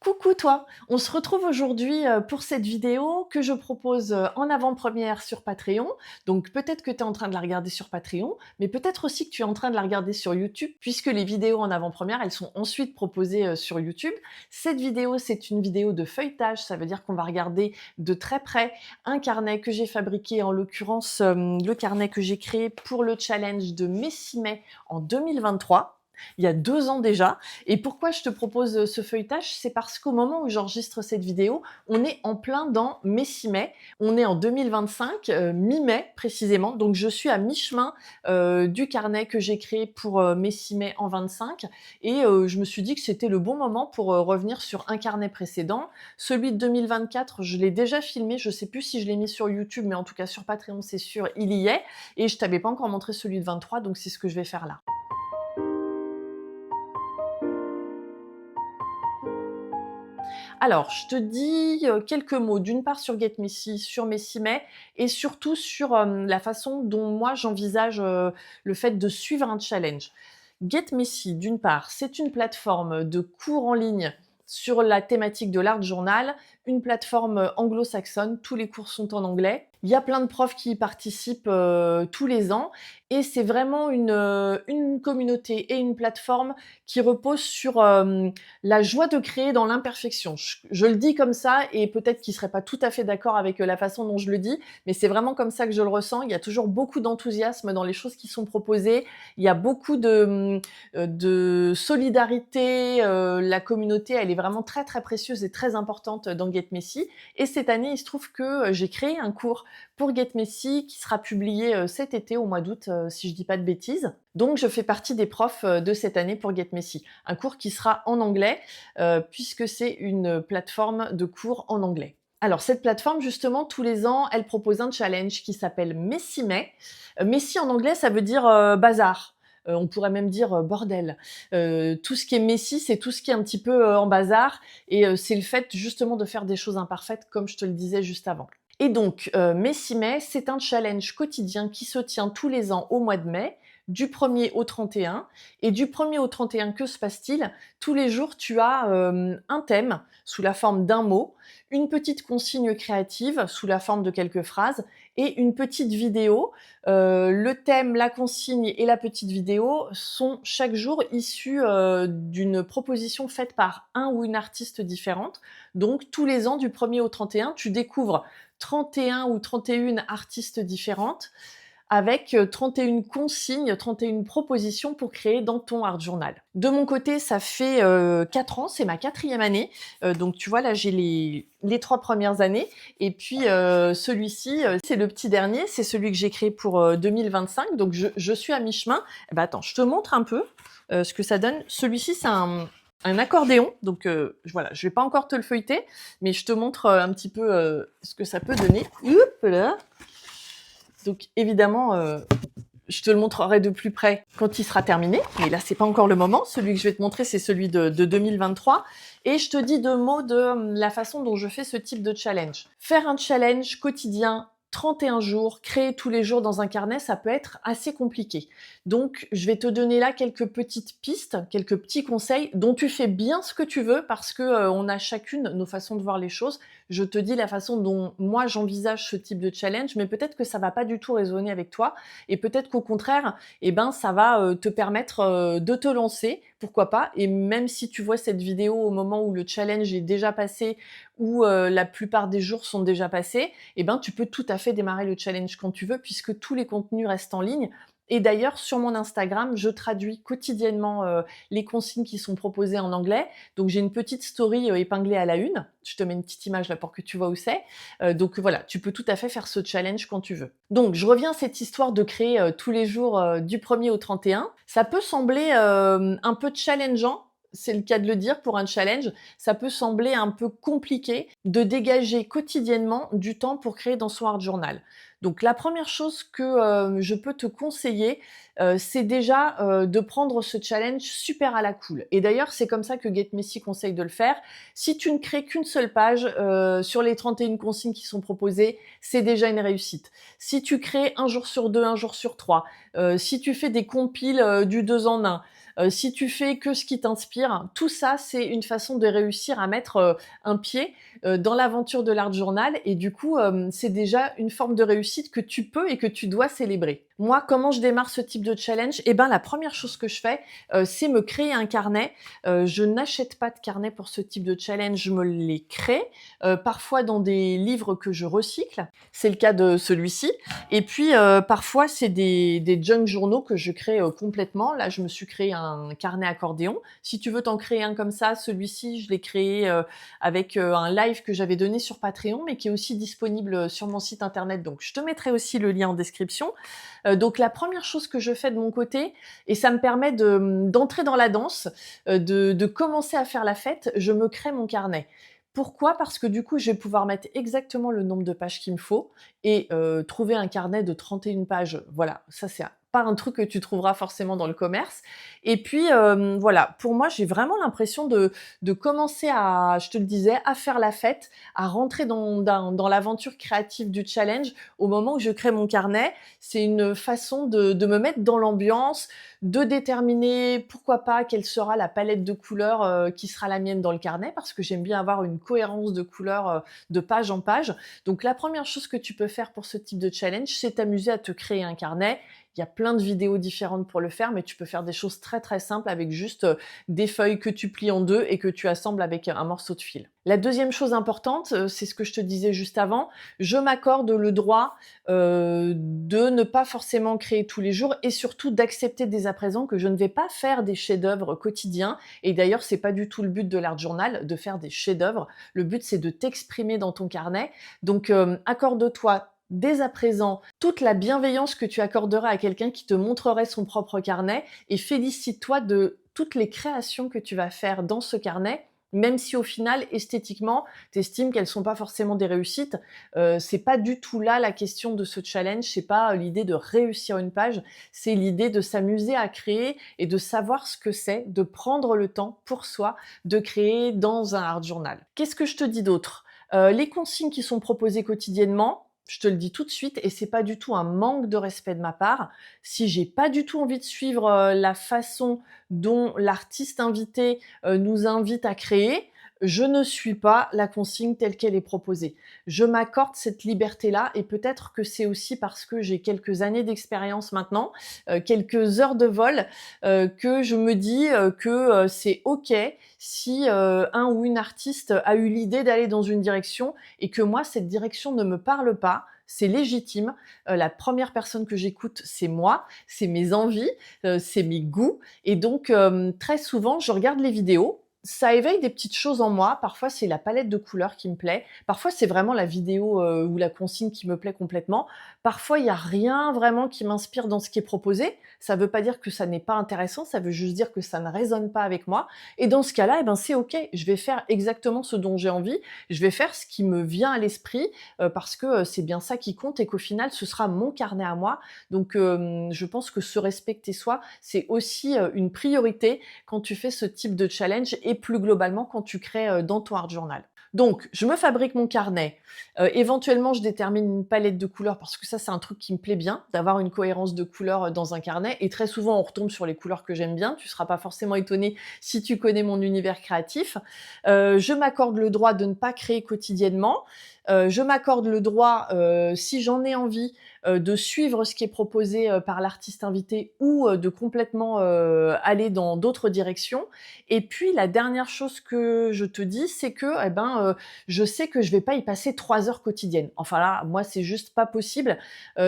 Coucou toi! On se retrouve aujourd'hui pour cette vidéo que je propose en avant-première sur Patreon. Donc peut-être que tu es en train de la regarder sur Patreon, mais peut-être aussi que tu es en train de la regarder sur YouTube, puisque les vidéos en avant-première, elles sont ensuite proposées sur YouTube. Cette vidéo, c'est une vidéo de feuilletage, ça veut dire qu'on va regarder de très près un carnet que j'ai fabriqué, en l'occurrence le carnet que j'ai créé pour le challenge de Messi-Mai en 2023. Il y a 2 ans déjà. Et pourquoi je te propose ce feuilletage? C'est parce qu'au moment où j'enregistre cette vidéo, on est en plein dans Messi-Mai. On est en 2025, mi-mai précisément. Donc je suis à mi-chemin du carnet que j'ai créé pour Messi-Mai en 25. Et je me suis dit que c'était le bon moment pour revenir sur un carnet précédent. Celui de 2024, je l'ai déjà filmé. Je sais plus si je l'ai mis sur YouTube, mais en tout cas sur Patreon, c'est sûr, il y est. Et je t'avais pas encore montré celui de 23, donc c'est ce que je vais faire là. Alors, je te dis quelques mots, d'une part sur Get Messi, sur Messi-Mai, et surtout sur la façon dont moi j'envisage le fait de suivre un challenge. Get Messi, d'une part, c'est une plateforme de cours en ligne sur la thématique de l'art journal, une plateforme anglo-saxonne, tous les cours sont en anglais. Il y a plein de profs qui y participent tous les ans, et c'est vraiment une communauté et une plateforme qui repose sur la joie de créer dans l'imperfection. Je le dis comme ça, et peut-être qu'ils seraient pas tout à fait d'accord avec la façon dont je le dis, mais c'est vraiment comme ça que je le ressens. Il y a toujours beaucoup d'enthousiasme dans les choses qui sont proposées. Il y a beaucoup de solidarité. La communauté, elle est vraiment très très précieuse et très importante dans Get Messi. Et cette année, il se trouve que j'ai créé un cours pour Get Messi qui sera publié cet été au mois d'août, si je dis pas de bêtises. Donc je fais partie des profs de cette année pour Get Messi. Un cours qui sera en anglais, puisque c'est une plateforme de cours en anglais. Alors cette plateforme, justement, tous les ans, elle propose un challenge qui s'appelle Messi-Mai. Messi en anglais, ça veut dire bazar. On pourrait même dire bordel. Tout ce qui est Messi, c'est tout ce qui est un petit peu en bazar, et c'est le fait justement de faire des choses imparfaites, comme je te le disais juste avant. Et donc, Messi-Mai, c'est un challenge quotidien qui se tient tous les ans au mois de mai, du 1er au 31. Et du 1er au 31, que se passe-t-il? Tous les jours, tu as un thème sous la forme d'un mot, une petite consigne créative sous la forme de quelques phrases, et une petite vidéo. Le thème, la consigne et la petite vidéo sont chaque jour issus d'une proposition faite par un ou une artiste différente. Donc tous les ans, du 1er au 31, tu découvres 31 ou 31 artistes différentes, avec 31 consignes, 31 propositions pour créer dans ton art journal. De mon côté, ça fait 4 ans, c'est ma 4e année. Donc tu vois, là j'ai les 3 premières années. Et puis celui-ci, c'est le petit dernier, c'est celui que j'ai créé pour 2025. Donc je suis à mi-chemin. Eh ben, attends, je te montre un peu ce que ça donne. Celui-ci, c'est un accordéon. Donc voilà, je vais pas encore te le feuilleter, mais je te montre un petit peu ce que ça peut donner. Hop là. Donc évidemment, je te le montrerai de plus près quand il sera terminé, mais là c'est pas encore le moment. Celui que je vais te montrer, c'est celui de 2023. Et je te dis 2 mots de la façon dont je fais ce type de challenge. Faire un challenge quotidien, 31 jours, créer tous les jours dans un carnet, ça peut être assez compliqué. Donc, je vais te donner là quelques petites pistes, quelques petits conseils dont tu fais bien ce que tu veux, parce que on a chacune nos façons de voir les choses. Je te dis la façon dont moi j'envisage ce type de challenge, mais peut-être que ça va pas du tout résonner avec toi, et peut-être qu'au contraire, eh ben ça va te permettre de te lancer, pourquoi pas. Et même si tu vois cette vidéo au moment où le challenge est déjà passé, ou la plupart des jours sont déjà passés, eh ben tu peux tout à fait démarrer le challenge quand tu veux, puisque tous les contenus restent en ligne. Et d'ailleurs, sur mon Instagram, je traduis quotidiennement les consignes qui sont proposées en anglais. Donc j'ai une petite story épinglée à la une. Je te mets une petite image là pour que tu vois où c'est. Donc voilà, tu peux tout à fait faire ce challenge quand tu veux. Donc je reviens à cette histoire de créer tous les jours du 1er au 31. Ça peut sembler un peu challengeant, c'est le cas de le dire, pour un challenge. Ça peut sembler un peu compliqué de dégager quotidiennement du temps pour créer dans son art journal. Donc la première chose que je peux te conseiller, c'est déjà de prendre ce challenge super à la cool. Et d'ailleurs, c'est comme ça que Get Messi conseille de le faire. Si tu ne crées qu'une seule page sur les 31 consignes qui sont proposées, c'est déjà une réussite. Si tu crées un jour sur 2, un jour sur 3, si tu fais des compiles du 2 en 1, si tu fais que ce qui t'inspire, tout ça, c'est une façon de réussir à mettre, un pied, dans l'aventure de l'art journal et du coup, c'est déjà une forme de réussite que tu peux et que tu dois célébrer. Moi, comment je démarre ce type de challenge? Eh ben, la première chose que je fais, c'est me créer un carnet. Je n'achète pas de carnet pour ce type de challenge, je me les crée, parfois dans des livres que je recycle. C'est le cas de celui-ci et puis, parfois, c'est des junk journaux que je crée, complètement. Là, je me suis créé un carnet accordéon. Si tu veux t'en créer un comme ça, celui-ci, je l'ai créé, avec, un live que j'avais donné sur Patreon, mais qui est aussi disponible, sur mon site internet. Donc je te mettrai aussi le lien en description. Donc la première chose que je fais de mon côté et ça me permet d'entrer dans la danse, de commencer à faire la fête, je me crée mon carnet. Pourquoi? Parce que du coup, je vais pouvoir mettre exactement le nombre de pages qu'il me faut et trouver un carnet de 31 pages, voilà, ça c'est pas un truc que tu trouveras forcément dans le commerce et puis, voilà, pour moi, j'ai vraiment l'impression de commencer à je te le disais, à faire la fête, à rentrer dans l'aventure créative du challenge au moment où je crée mon carnet. C'est une façon de me mettre dans l'ambiance, de déterminer, pourquoi pas, quelle sera la palette de couleurs, qui sera la mienne dans le carnet parce que j'aime bien avoir une cohérence de couleurs, de page en page. Donc la première chose que tu peux faire pour ce type de challenge, c'est t'amuser à te créer un carnet. Il y a plein de vidéos différentes pour le faire, mais tu peux faire des choses très très simples avec juste des feuilles que tu plies en deux et que tu assembles avec un morceau de fil. La deuxième chose importante, c'est ce que je te disais juste avant, je m'accorde le droit de ne pas forcément créer tous les jours et surtout d'accepter dès à présent que je ne vais pas faire des chefs-d'œuvre quotidiens. Et d'ailleurs, c'est pas du tout le but de l'art journal de faire des chefs-d'œuvre. Le but, c'est de t'exprimer dans ton carnet. Donc, accorde-toi dès à présent toute la bienveillance que tu accorderas à quelqu'un qui te montrerait son propre carnet et félicite-toi de toutes les créations que tu vas faire dans ce carnet, même si au final, esthétiquement, tu estimes qu'elles sont pas forcément des réussites. C'est pas du tout là la question de ce challenge, c'est pas l'idée de réussir une page, c'est l'idée de s'amuser à créer et de savoir ce que c'est, de prendre le temps pour soi de créer dans un art journal. Qu'est-ce que je te dis d'autre? Les consignes qui sont proposées quotidiennement, je te le dis tout de suite et c'est pas du tout un manque de respect de ma part. Si j'ai pas du tout envie de suivre, la façon dont l'artiste invité, nous invite à créer, je ne suis pas la consigne telle qu'elle est proposée. Je m'accorde cette liberté-là et peut-être que c'est aussi parce que j'ai quelques années d'expérience maintenant, quelques heures de vol, que je me dis, que, c'est OK si, un ou une artiste a eu l'idée d'aller dans une direction et que moi cette direction ne me parle pas, c'est légitime. La première personne que j'écoute, c'est moi, c'est mes envies, c'est mes goûts et donc très souvent, je regarde les vidéos, ça éveille des petites choses en moi. Parfois, c'est la palette de couleurs qui me plaît. Parfois, c'est vraiment la vidéo, ou la consigne qui me plaît complètement. Parfois, il y a rien vraiment qui m'inspire dans ce qui est proposé. Ça veut pas dire que ça n'est pas intéressant, ça veut juste dire que ça ne résonne pas avec moi et dans ce cas-là, eh ben, c'est OK. Je vais faire exactement ce dont j'ai envie. Je vais faire ce qui me vient à l'esprit, parce que, c'est bien ça qui compte et qu'au final, ce sera mon carnet à moi. Donc, je pense que se respecter soi, c'est aussi, une priorité quand tu fais ce type de challenge et plus globalement quand tu crées, dans ton art journal. Donc, je me fabrique mon carnet. Éventuellement, je détermine une palette de couleurs parce que ça, c'est un truc qui me plaît bien, d'avoir une cohérence de couleurs, dans un carnet et très souvent, on retombe sur les couleurs que j'aime bien. Tu seras pas forcément étonné si tu connais mon univers créatif. Je m'accorde le droit de ne pas créer quotidiennement. Je m'accorde le droit, si j'en ai envie, de suivre ce qui est proposé, par l'artiste invité ou, de complètement, aller dans d'autres directions. Et puis la dernière chose que je te dis, c'est que, eh ben, je sais que je vais pas y passer 3 heures quotidiennes. Enfin là, moi, c'est juste pas possible,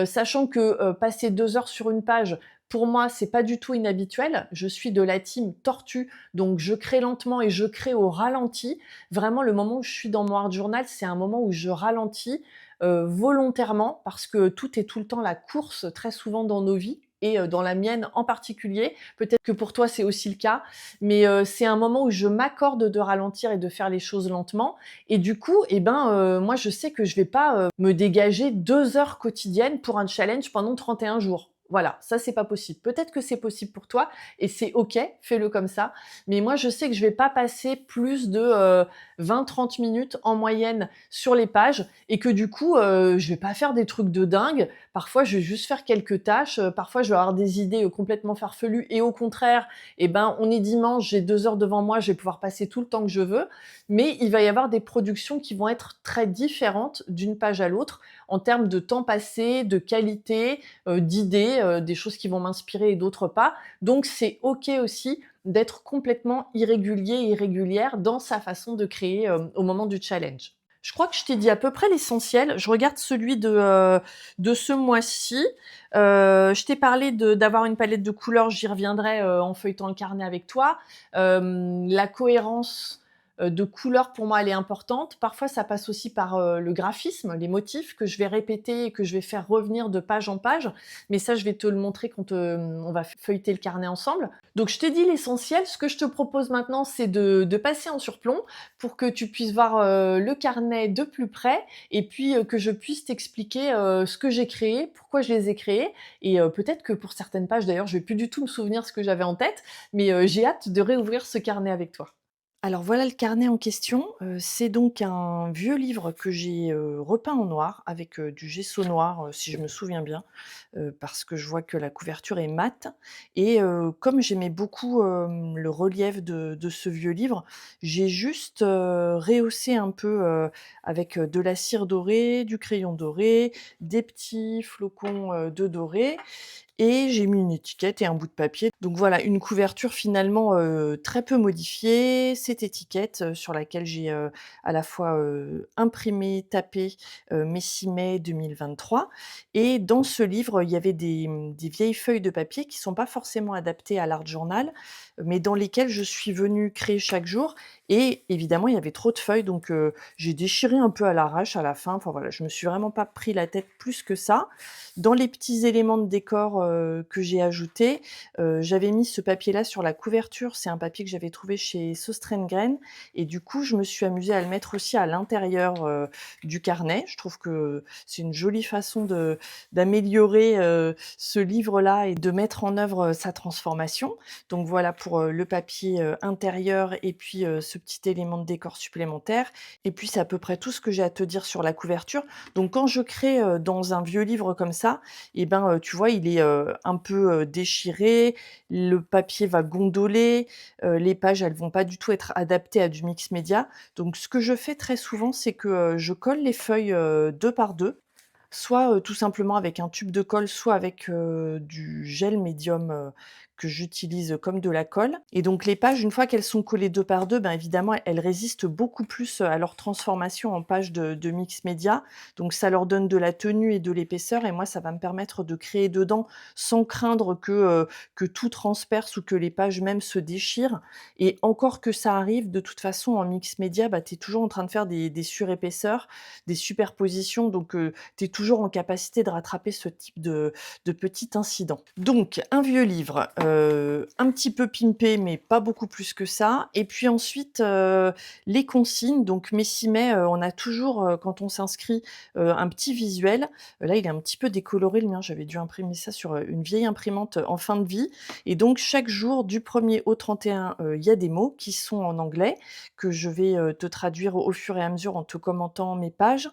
sachant que, passer 2 heures sur une page, pour moi, c'est pas du tout inhabituel. Je suis de la team tortue, donc je crée lentement et je crée au ralenti. Vraiment, le moment où je suis dans mon art journal, c'est un moment où je ralentis, volontairement parce que tout est tout le temps la course, très souvent dans nos vies et dans la mienne en particulier. Peut-être que pour toi, c'est aussi le cas, mais c'est un moment où je m'accorde de ralentir et de faire les choses lentement et du coup, eh ben, moi, je sais que je vais pas, me dégager 2 heures quotidiennes pour un challenge pendant 31 jours. Voilà, ça c'est pas possible. Peut-être que c'est possible pour toi et c'est OK, fais-le comme ça. Mais moi, je sais que je vais pas passer plus de, 20-30 minutes en moyenne sur les pages et que du coup, je vais pas faire des trucs de dingue. Parfois, je vais juste faire quelques tâches, parfois je vais avoir des idées, complètement farfelues et au contraire, eh ben, on est dimanche, j'ai 2 heures devant moi, je vais pouvoir passer tout le temps que je veux. Mais il va y avoir des productions qui vont être très différentes d'une page à l'autre en termes de temps passé, de qualité, d'idées, des choses qui vont m'inspirer et d'autres pas. Donc c'est OK aussi d'être complètement irrégulier, irrégulière dans sa façon de créer, au moment du challenge. Je crois que je t'ai dit à peu près l'essentiel. Je regarde celui de ce mois-ci. Je t'ai parlé d'avoir une palette de couleurs, j'y reviendrai, en feuilletant le carnet avec toi. La cohérence, de couleurs pour moi elle est importante. Parfois ça passe aussi par, le graphisme, les motifs que je vais répéter et que je vais faire revenir de page en page. Mais ça je vais te le montrer quand, on va feuilleter le carnet ensemble. Donc je t'ai dit l'essentiel. Ce que je te propose maintenant, c'est de passer en surplomb pour que tu puisses voir, le carnet de plus près et puis, que je puisse t'expliquer, ce que j'ai créé, pourquoi je les ai créés et peut-être que pour certaines pages d'ailleurs, je vais plus du tout me souvenir ce que j'avais en tête, mais, j'ai hâte de réouvrir ce carnet avec toi. Alors voilà le carnet en question, c'est donc un vieux livre que j'ai, repeint en noir avec, du gesso noir, si je me souviens bien, parce que je vois que la couverture est mate et comme j'aimais beaucoup, le relief de ce vieux livre, j'ai juste, rehaussé un peu, avec, de la cire dorée, du crayon doré, des petits flocons, de doré et j'ai mis une étiquette et un bout de papier. Donc voilà, une couverture finalement, très peu modifiée. Cette étiquette, sur laquelle j'ai, à la fois, imprimé, tapé, Mai 2023 et dans ce livre, il y avait des vieilles feuilles de papier qui sont pas forcément adaptées à l'art journal, mais dans lesquelles je suis venue créer chaque jour et évidemment, il y avait trop de feuilles donc j'ai déchiré un peu à l'arrache à la fin. Enfin voilà, je me suis vraiment pas pris la tête plus que ça. Dans les petits éléments de décor, que j'ai ajoutés, j'avais mis ce papier-là sur la couverture. C'est un papier que j'avais trouvé chez Sostrengren et du coup, je me suis amusée à le mettre aussi à l'intérieur, du carnet. Je trouve que c'est une jolie façon d'améliorer, ce livre-là et de mettre en œuvre, sa transformation. Donc voilà pour, le papier, intérieur et puis, ce petit élément de décor supplémentaire et puis c'est à peu près tout ce que j'ai à te dire sur la couverture. Donc quand je crée, dans un vieux livre comme ça et ben, tu vois, il est, un peu, déchiré, le papier va gondoler, les pages, elles vont pas du tout être adaptées à du mix média. Donc ce que je fais très souvent, c'est que, je colle les feuilles, 2 par 2, soit, tout simplement avec un tube de colle, soit avec, du gel médium, que j'utilise comme de la colle et donc les pages, une fois qu'elles sont collées 2 par 2, ben, évidemment, elles résistent beaucoup plus, à leur transformation en pages de mix média. Donc ça leur donne de la tenue et de l'épaisseur et moi, ça va me permettre de créer dedans sans craindre que tout transperce ou que les pages même se déchirent et encore que ça arrive, de toute façon, en mix média, bah, tu es toujours en train de faire des surépaisseurs, des superpositions donc tu es toujours en capacité de rattraper ce type de petit incident. Donc un vieux livre, un petit peu pimpé, mais pas beaucoup plus que ça et puis ensuite, les consignes, donc Messimet, on a toujours, quand on s'inscrit, un petit visuel. Là, il est un petit peu décoloré le mien, j'avais dû imprimer ça sur, une vieille imprimante, en fin de vie et donc chaque jour du 1er au 31, il y a des mots qui sont en anglais, que je vais, te traduire au fur et à mesure en te commentant mes pages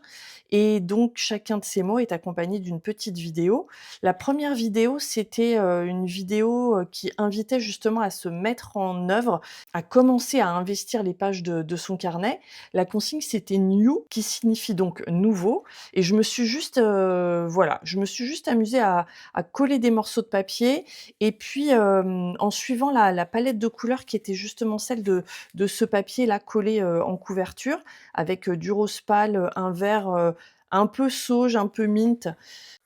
et donc chacun de ces mots est accompagné d'une petite vidéo. La première vidéo, c'était, une vidéo, qui invitait justement à se mettre en œuvre, à commencer à investir les pages de son carnet. La consigne, c'était new, qui signifie donc nouveau et je me suis juste, voilà, je me suis juste amusée à coller des morceaux de papier et puis, en suivant la palette de couleurs qui était justement celle de ce papier-là collé, en couverture avec, du rose pâle, un vert, un peu sauge, un peu mint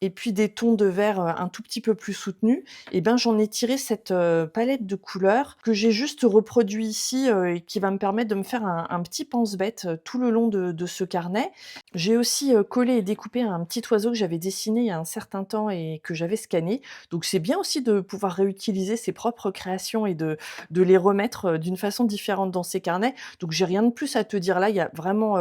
et puis des tons de vert, un tout petit peu plus soutenus et ben, j'en ai tiré cette, palette de couleurs que j'ai juste reproduit ici, et qui va me permettre de me faire un petit pense-bête, tout le long de ce carnet. J'ai aussi, collé et découpé un petit oiseau que j'avais dessiné il y a un certain temps et que j'avais scanné. Donc c'est bien aussi de pouvoir réutiliser ses propres créations et de les remettre, d'une façon différente dans ses carnets. Donc j'ai rien de plus à te dire là, il y a vraiment,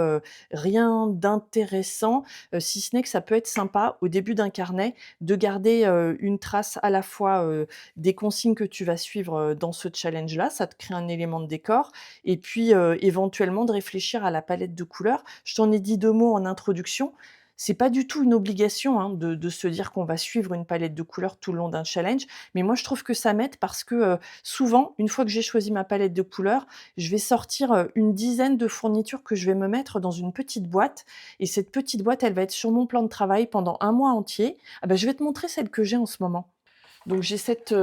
rien d'intéressant. si ce n'est que ça peut être sympa au début d'un carnet de garder, une trace à la fois, des consignes que tu vas suivre, dans ce challenge-là, ça te crée un élément de décor et puis, éventuellement de réfléchir à la palette de couleurs. Je t'en ai dit 2 mots en introduction. C'est pas du tout une obligation, hein, de se dire qu'on va suivre une palette de couleurs tout le long d'un challenge, mais moi je trouve que ça m'aide parce que, souvent, une fois que j'ai choisi ma palette de couleurs, je vais sortir, une dizaine de fournitures que je vais me mettre dans une petite boîte et cette petite boîte, elle va être sur mon plan de travail pendant un mois entier. Ah bah, je vais te montrer celle que j'ai en ce moment. Donc j'ai cette,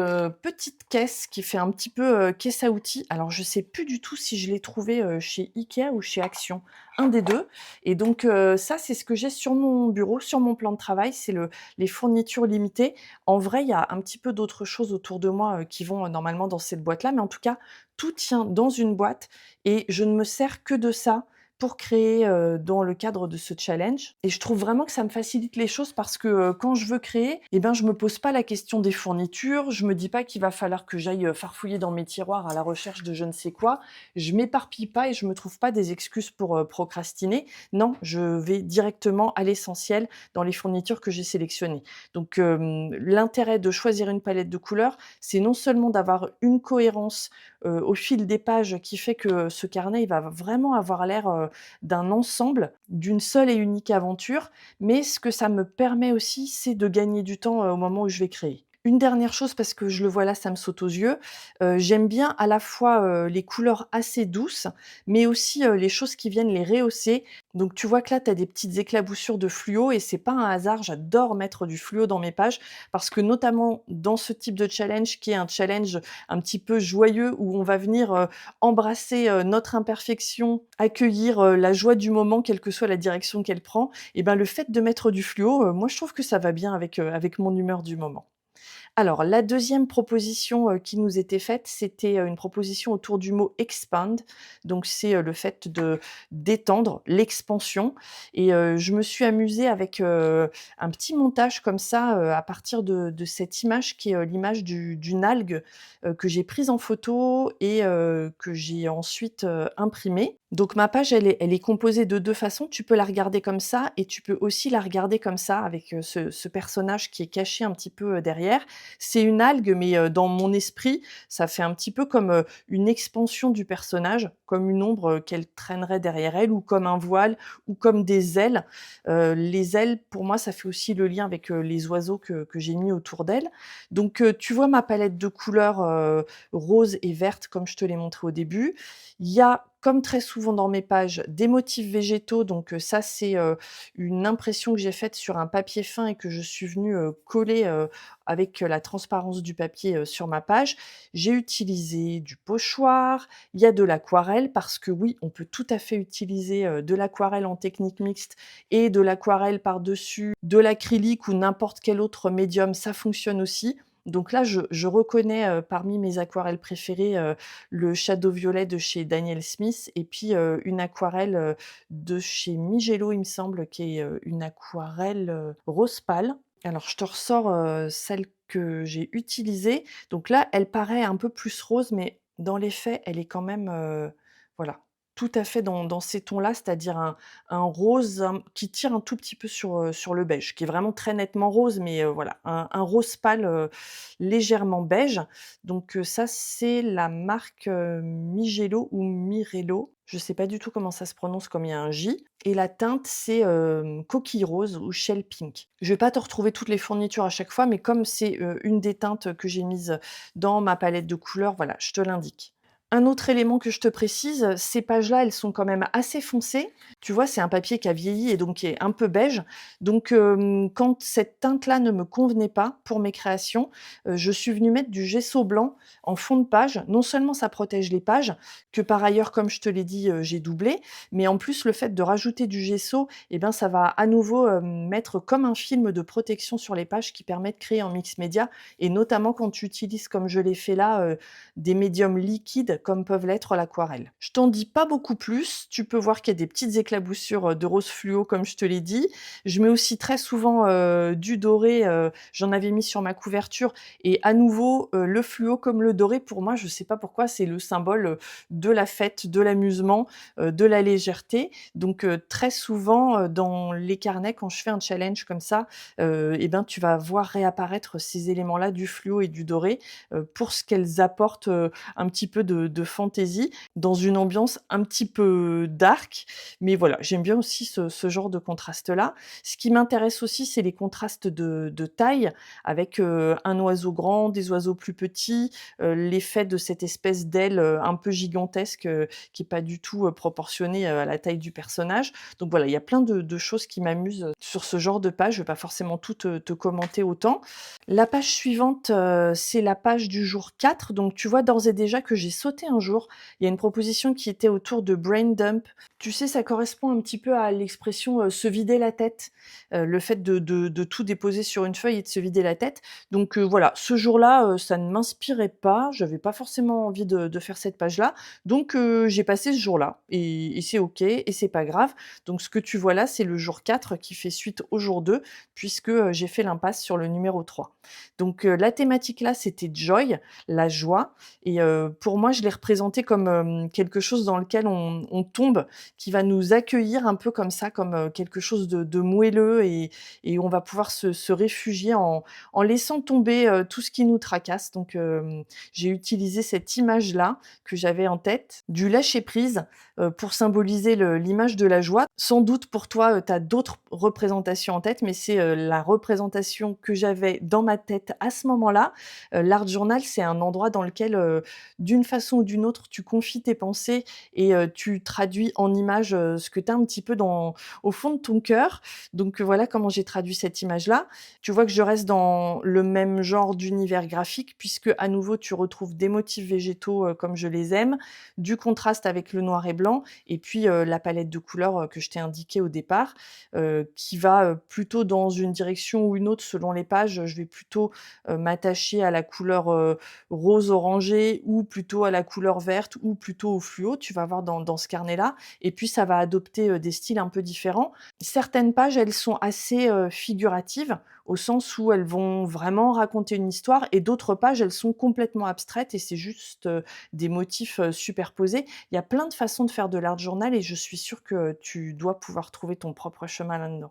petite caisse qui fait un petit peu, caisse à outils. Alors je sais plus du tout si je l'ai trouvée, chez IKEA ou chez Action, un des 2. Et donc ça, c'est ce que j'ai sur mon bureau, sur mon plan de travail, c'est les fournitures limitées. En vrai, il y a un petit peu d'autres choses autour de moi, qui vont, normalement dans cette boîte-là, mais en tout cas, tout tient dans une boîte et je ne me sers que de ça pour créer, dans le cadre de ce challenge et je trouve vraiment que ça me facilite les choses parce que, quand je veux créer et ben, je me pose pas la question des fournitures, je me dis pas qu'il va falloir que j'aille, farfouiller dans mes tiroirs à la recherche de je ne sais quoi. Je m'éparpille pas et je me trouve pas des excuses pour, procrastiner. Non, je vais directement à l'essentiel dans les fournitures que j'ai sélectionnées. Donc, l'intérêt de choisir une palette de couleurs, c'est non seulement d'avoir une cohérence, au fil des pages qui fait que ce carnet, il va vraiment avoir l'air, d'un ensemble, d'une seule et unique aventure, mais ce que ça me permet aussi, c'est de gagner du temps, au moment où je vais créer. Une dernière chose parce que je le vois là, ça me saute aux yeux, j'aime bien à la fois, les couleurs assez douces, mais aussi, les choses qui viennent les rehausser. Donc tu vois que là, tu as des petites éclaboussures de fluo et c'est pas un hasard, j'adore mettre du fluo dans mes pages parce que notamment dans ce type de challenge qui est un challenge un petit peu joyeux où on va venir, embrasser, notre imperfection, accueillir, la joie du moment, quelle que soit la direction qu'elle prend et ben, le fait de mettre du fluo, moi je trouve que ça va bien avec mon humeur du moment. Alors, la deuxième proposition, qui nous était faite, c'était, une proposition autour du mot expand. Donc c'est, le fait de d'étendre, l'expansion et je me suis amusée avec, un petit montage comme ça, à partir de cette image qui est, l'image d'une algue, que j'ai prise en photo et que j'ai ensuite, imprimée. Donc ma page, elle est composée de 2 façons. Tu peux la regarder comme ça et tu peux aussi la regarder comme ça avec, ce personnage qui est caché un petit peu, derrière. C'est une algue, mais dans mon esprit, ça fait un petit peu comme, une expansion du personnage, comme une ombre, qu'elle traînerait derrière elle ou comme un voile ou comme des ailes. Les ailes, pour moi, ça fait aussi le lien avec, les oiseaux que j'ai mis autour d'elle. Donc tu vois ma palette de couleurs, rose et verte comme je te l'ai montré au début. Il y a, comme très souvent dans mes pages, des motifs végétaux, donc ça, c'est, une impression que j'ai faite sur un papier fin et que je suis venue, coller, avec, la transparence du papier, sur ma page. J'ai utilisé du pochoir, il y a de l'aquarelle parce que oui, on peut tout à fait utiliser, de l'aquarelle en technique mixte et de l'aquarelle par-dessus, de l'acrylique ou n'importe quel autre médium, ça fonctionne aussi. Donc là, je reconnais, parmi mes aquarelles préférées, le Shadow Violet de chez Daniel Smith et puis, une aquarelle, de chez Mijello, il me semble, qui est, une aquarelle, rose pâle. Alors je te ressors, celle que j'ai utilisée. Donc là, elle paraît un peu plus rose, mais dans les faits, elle est quand même, voilà, tout à fait dans ces tons-là, c'est-à-dire un rose, qui tire un tout petit peu sur le beige, qui est vraiment très nettement rose, mais voilà, un rose pâle, légèrement beige. Donc ça, c'est la marque, Mijello ou Mirello. Je ne sais pas du tout comment ça se prononce, comme il y a un J et la teinte, c'est, coquille rose ou shell pink. Je vais pas te retrouver toutes les fournitures à chaque fois, mais comme c'est, une des teintes que j'ai mises dans ma palette de couleurs, voilà, je te l'indique. Un autre élément que je te précise, ces pages-là, elles sont quand même assez foncées. Tu vois, c'est un papier qui a vieilli et donc qui est un peu beige. Donc, quand cette teinte-là ne me convenait pas pour mes créations, je suis venue mettre du gesso blanc en fond de page. Non seulement ça protège les pages, que par ailleurs, comme je te l'ai dit, j'ai doublé, mais en plus le fait de rajouter du gesso et ben, ça va à nouveau, mettre comme un film de protection sur les pages qui permet de créer en mix média et notamment quand tu utilises comme je l'ai fait là, des médiums liquides vides comme peuvent l'être l'aquarelle. Je t'en dis pas beaucoup plus, tu peux voir qu'il y a des petites éclaboussures de rose fluo comme je te l'ai dit. Je mets aussi très souvent du doré, j'en avais mis sur ma couverture et à nouveau le fluo comme le doré pour moi, je sais pas pourquoi, c'est le symbole de la fête, de l'amusement, de la légèreté. Donc très souvent dans les carnets quand je fais un challenge comme ça, et ben tu vas voir réapparaître ces éléments-là du fluo et du doré, pour ce qu'elles apportent, un petit peu de fantaisie dans une ambiance un petit peu dark. Mais voilà, j'aime bien aussi ce genre de contraste-là. Ce qui m'intéresse aussi, c'est les contrastes de taille avec, un oiseau grand, des oiseaux plus petits, l'effet de cette espèce d'aile, un peu gigantesque, qui est pas du tout, proportionnée, à la taille du personnage. Donc voilà, il y a plein de choses qui m'amusent, sur ce genre de page. Je vais pas forcément tout te commenter autant. La page suivante, c'est la page du jour 4. Donc tu vois d'ores et déjà que j'ai sauté un jour. Il y a une proposition qui était autour de brain dump. Tu sais, ça correspond un petit peu à l'expression, se vider la tête, le fait de tout déposer sur une feuille et de se vider la tête. Donc voilà, ce jour-là, ça ne m'inspirait pas, j'avais pas forcément envie de faire cette page-là. Donc j'ai passé ce jour-là et c'est OK et c'est pas grave. Donc ce que tu vois là, c'est le jour 4 qui fait suite au jour 2 puisque, j'ai fait l'impasse sur le numéro 3. Donc la thématique là, c'était joy, la joie et pour moi, je l'ai représenté comme, quelque chose dans lequel on tombe, qui va nous accueillir un peu comme ça, comme, quelque chose de moelleux et on va pouvoir se réfugier en laissant tomber, tout ce qui nous tracasse. Donc j'ai utilisé cette image-là que j'avais en tête, du lâcher prise, pour symboliser l'image de la joie. Sans doute pour toi, tu as d'autres représentations en tête, mais c'est, la représentation que j'avais dans ma tête à ce moment-là. L'art journal, c'est un endroit dans lequel, d'une façon ou d'une autre, tu confies tes pensées et tu traduis en images, ce que tu as un petit peu au fond de ton cœur. Donc voilà comment j'ai traduit cette image-là. Tu vois que je reste dans le même genre d'univers graphique puisque à nouveau tu retrouves des motifs végétaux, comme je les aime, du contraste avec le noir et blanc et puis, la palette de couleurs, que je t'ai indiquée au départ, qui va, plutôt dans une direction ou une autre selon les pages. Je vais plutôt, m'attacher à la couleur, rose orangé ou plutôt à la couleur verte ou plutôt au fluo. Tu vas voir dans ce carnet-là et puis ça va adopter, des styles un peu différents. Certaines pages, elles sont assez, figuratives, au sens où elles vont vraiment raconter une histoire et d'autres pages, elles sont complètement abstraites et c'est juste, des motifs, superposés. Il y a plein de façons de faire de l'art journal et je suis sûre que tu dois pouvoir trouver ton propre chemin là-dedans.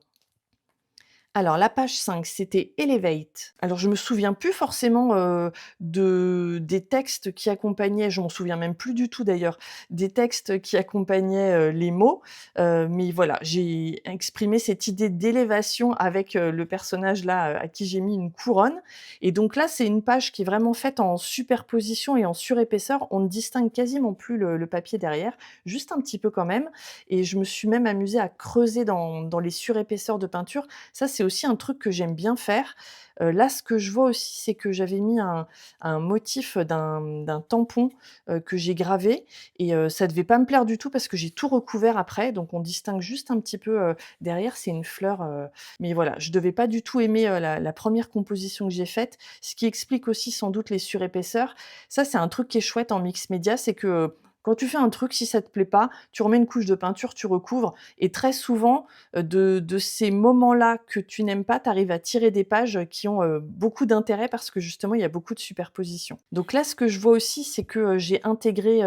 Alors la page 5, c'était Elevate. Alors je me souviens plus forcément, des textes qui accompagnaient, je m'en souviens même plus du tout d'ailleurs, des textes qui accompagnaient, les mots, mais voilà, j'ai exprimé cette idée d'élévation avec, le personnage là, à qui j'ai mis une couronne et donc là, c'est une page qui est vraiment faite en superposition et en surépaisseur. On ne distingue quasiment plus le papier derrière, juste un petit peu quand même et je me suis même amusée à creuser dans les surépaisseurs de peinture. Ça, c'est aussi un truc que j'aime bien faire. Là, ce que je vois aussi, c'est que j'avais mis un motif d'un tampon, que j'ai gravé et ça devait pas me plaire du tout parce que j'ai tout recouvert après, donc on distingue juste un petit peu, derrière, c'est une fleur, mais voilà, je devais pas du tout aimer, la 1re composition que j'ai faite, ce qui explique aussi sans doute les surépaisseurs. Ça, c'est un truc qui est chouette en mix média, c'est que, quand tu fais un truc, si ça te plaît pas, tu remets une couche de peinture, tu recouvres et très souvent, de ces moments-là que tu n'aimes pas, tu arrives à tirer des pages, qui ont, beaucoup d'intérêt parce que justement il y a beaucoup de superpositions. Donc là, ce que je vois aussi, c'est que, j'ai intégré,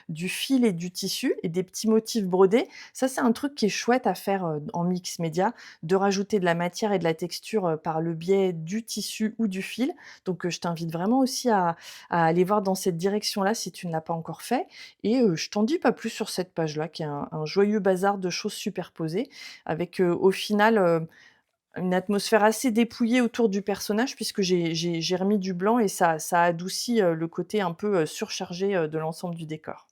du fil et du tissu et des petits motifs brodés. Ça, c'est un truc qui est chouette à faire, en mix média, de rajouter de la matière et de la texture, par le biais du tissu ou du fil. Donc, je t'invite vraiment aussi à aller voir dans cette direction-là si tu ne l'as pas encore fait et je t'en dis pas plus sur cette page-là qui est un joyeux bazar de choses superposées avec, au final, une atmosphère assez dépouillée autour du personnage puisque j'ai remis du blanc et ça adoucit, le côté un peu, surchargé, de l'ensemble du décor.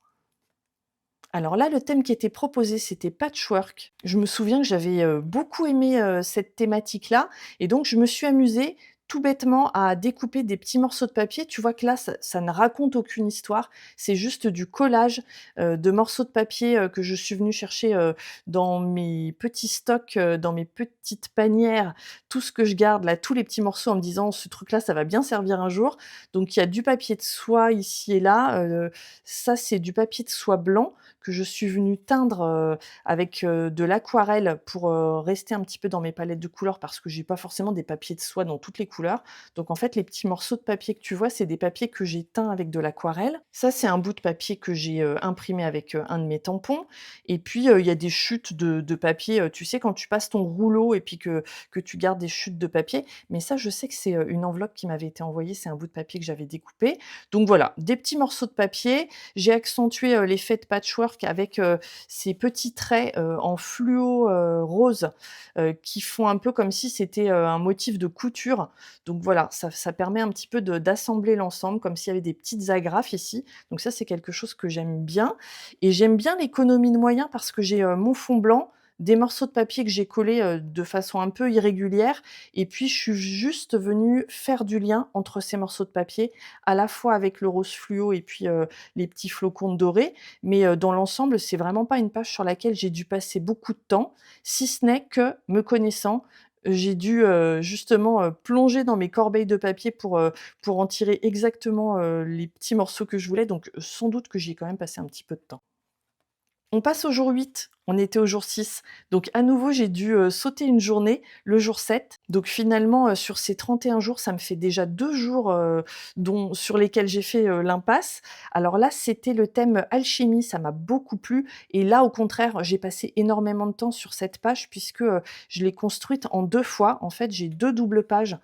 Alors là, le thème qui était proposé, c'était patchwork. Je me souviens que j'avais, beaucoup aimé, cette thématique-là et donc je me suis amusée tout bêtement à découper des petits morceaux de papier. Tu vois que là, ça ne raconte aucune histoire, c'est juste du collage, de morceaux de papier, que je suis venue chercher, dans mes petits stocks, dans mes petites panières, tout ce que je garde là, tous les petits morceaux en me disant: «Ce truc-là, ça va bien servir un jour». Donc il y a du papier de soie ici et là, ça c'est du papier de soie blanc que je suis venue teindre, avec, de l'aquarelle pour, rester un petit peu dans mes palettes de couleurs parce que j'ai pas forcément des papiers de soie dans toutes les couleurs. Donc en fait, les petits morceaux de papier que tu vois, c'est des papiers que j'ai teints avec de l'aquarelle. Ça, c'est un bout de papier que j'ai, imprimé avec, un de mes tampons et puis, il y a des chutes de papier, tu sais quand tu passes ton rouleau et puis que tu gardes des chutes de papier, mais ça, je sais que c'est, une enveloppe qui m'avait été envoyée, c'est un bout de papier que j'avais découpé. Donc voilà, des petits morceaux de papier. J'ai accentué, l'effet de patchwork avec, ces petits traits, en fluo, rose, qui font un peu comme si c'était, un motif de couture. Donc voilà, ça permet un petit peu d'assembler l'ensemble comme s'il y avait des petites agrafes ici. Donc ça, c'est quelque chose que j'aime bien et j'aime bien l'économie de moyens parce que j'ai, mon fond blanc, des morceaux de papier que j'ai collés, de façon un peu irrégulière et puis je suis juste venue faire du lien entre ces morceaux de papier, à la fois avec le rose fluo et puis, les petits flocons dorés. Mais, dans l'ensemble, c'est vraiment pas une page sur laquelle j'ai dû passer beaucoup de temps, si ce n'est que, me connaissant, j'ai dû, justement, plonger dans mes corbeilles de papier pour en tirer exactement, les petits morceaux que je voulais. Donc, sans doute que j'y ai quand même passé un petit peu de temps. On passe au jour 8, on était au jour 6. Donc à nouveau, j'ai dû, sauter une journée, le jour 7. Donc finalement, sur ces 31 jours, ça me fait déjà 2 jours, dont sur lesquels j'ai fait, l'impasse. Alors là, c'était le thème alchimie, ça m'a beaucoup plu et là, au contraire, j'ai passé énormément de temps sur cette page puisque, je l'ai construite en 2 fois. En fait, j'ai 2 doubles pages,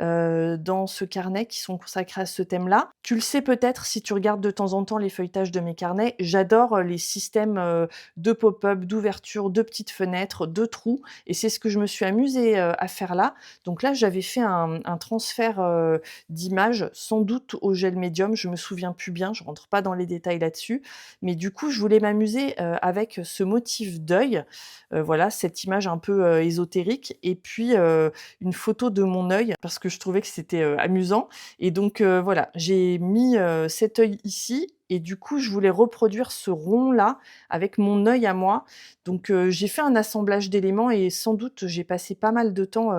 dans ce carnet qui sont consacrées à ce thème-là. Tu le sais peut-être si tu regardes de temps en temps les feuilletages de mes carnets, j'adore, les systèmes, de pop-up, d'ouverture, de petites fenêtres, de trous et c'est ce que je me suis amusée, à faire là. Donc là, j'avais fait un transfert, d'images, sans doute au gel médium, je me souviens plus bien, je rentre pas dans les détails là-dessus. Mais du coup, je voulais m'amuser, avec ce motif d'œil, voilà, cette image un peu, ésotérique et puis, une photo de mon œil parce que je trouvais que c'était, amusant et donc voilà, j'ai mis, cet œil ici et du coup, je voulais reproduire ce rond-là avec mon œil à moi. Donc j'ai fait un assemblage d'éléments et sans doute, j'ai passé pas mal de temps,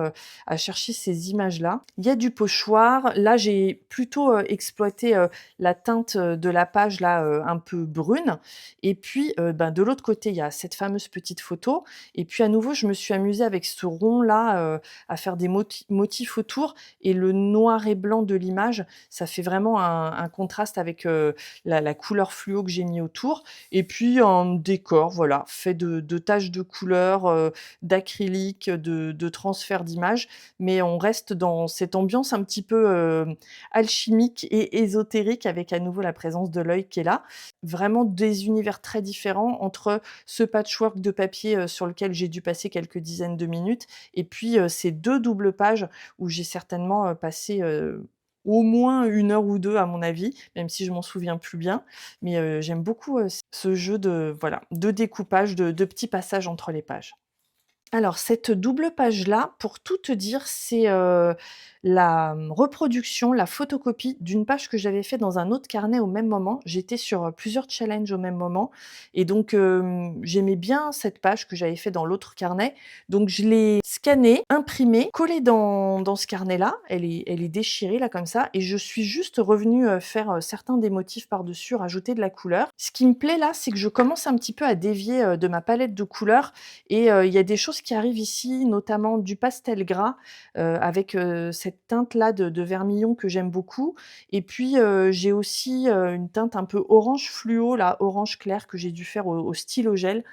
à chercher ces images-là. Il y a du pochoir. Là, j'ai plutôt, exploité, la teinte, de la page là, un peu brune et puis, ben, de l'autre côté, il y a cette fameuse petite photo et puis à nouveau, je me suis amusée avec ce rond-là, à faire des motifs autour et le noir et blanc de l'image, ça fait vraiment un contraste avec, la couleur fluo que j'ai mis autour et puis un décor, voilà, fait de taches de couleurs, d'acrylique, de transfert d'images, mais on reste dans cette ambiance un petit peu, alchimique et ésotérique avec à nouveau la présence de l'œil qui est là. Vraiment des univers très différents entre ce patchwork de papier, sur lequel j'ai dû passer quelques dizaines de minutes et puis, ces 2 doubles pages où j'ai certainement, passé, au moins 1 heure ou 2 à mon avis, même si je m'en souviens plus bien. Mais, j'aime beaucoup, ce jeu de voilà, de découpage, de petits passages entre les pages. Alors cette double page-là, pour tout te dire, c'est, la, reproduction, la photocopie d'une page que j'avais fait dans un autre carnet au même moment. J'étais sur, plusieurs challenges au même moment et donc j'aimais bien cette page que j'avais fait dans l'autre carnet. Donc je l'ai scannée, imprimée, collée dans ce carnet-là. Elle est déchirée là comme ça et je suis juste revenue, faire, certains des motifs par-dessus, rajouter de la couleur. Ce qui me plaît là, c'est que je commence un petit peu à dévier, de ma palette de couleurs et il y a des choses qui arrivent ici, notamment du pastel gras, avec, cette teinte-là de vermillon que j'aime beaucoup et puis, j'ai aussi, une teinte un peu orange fluo là, orange clair que j'ai dû faire au stylo gel.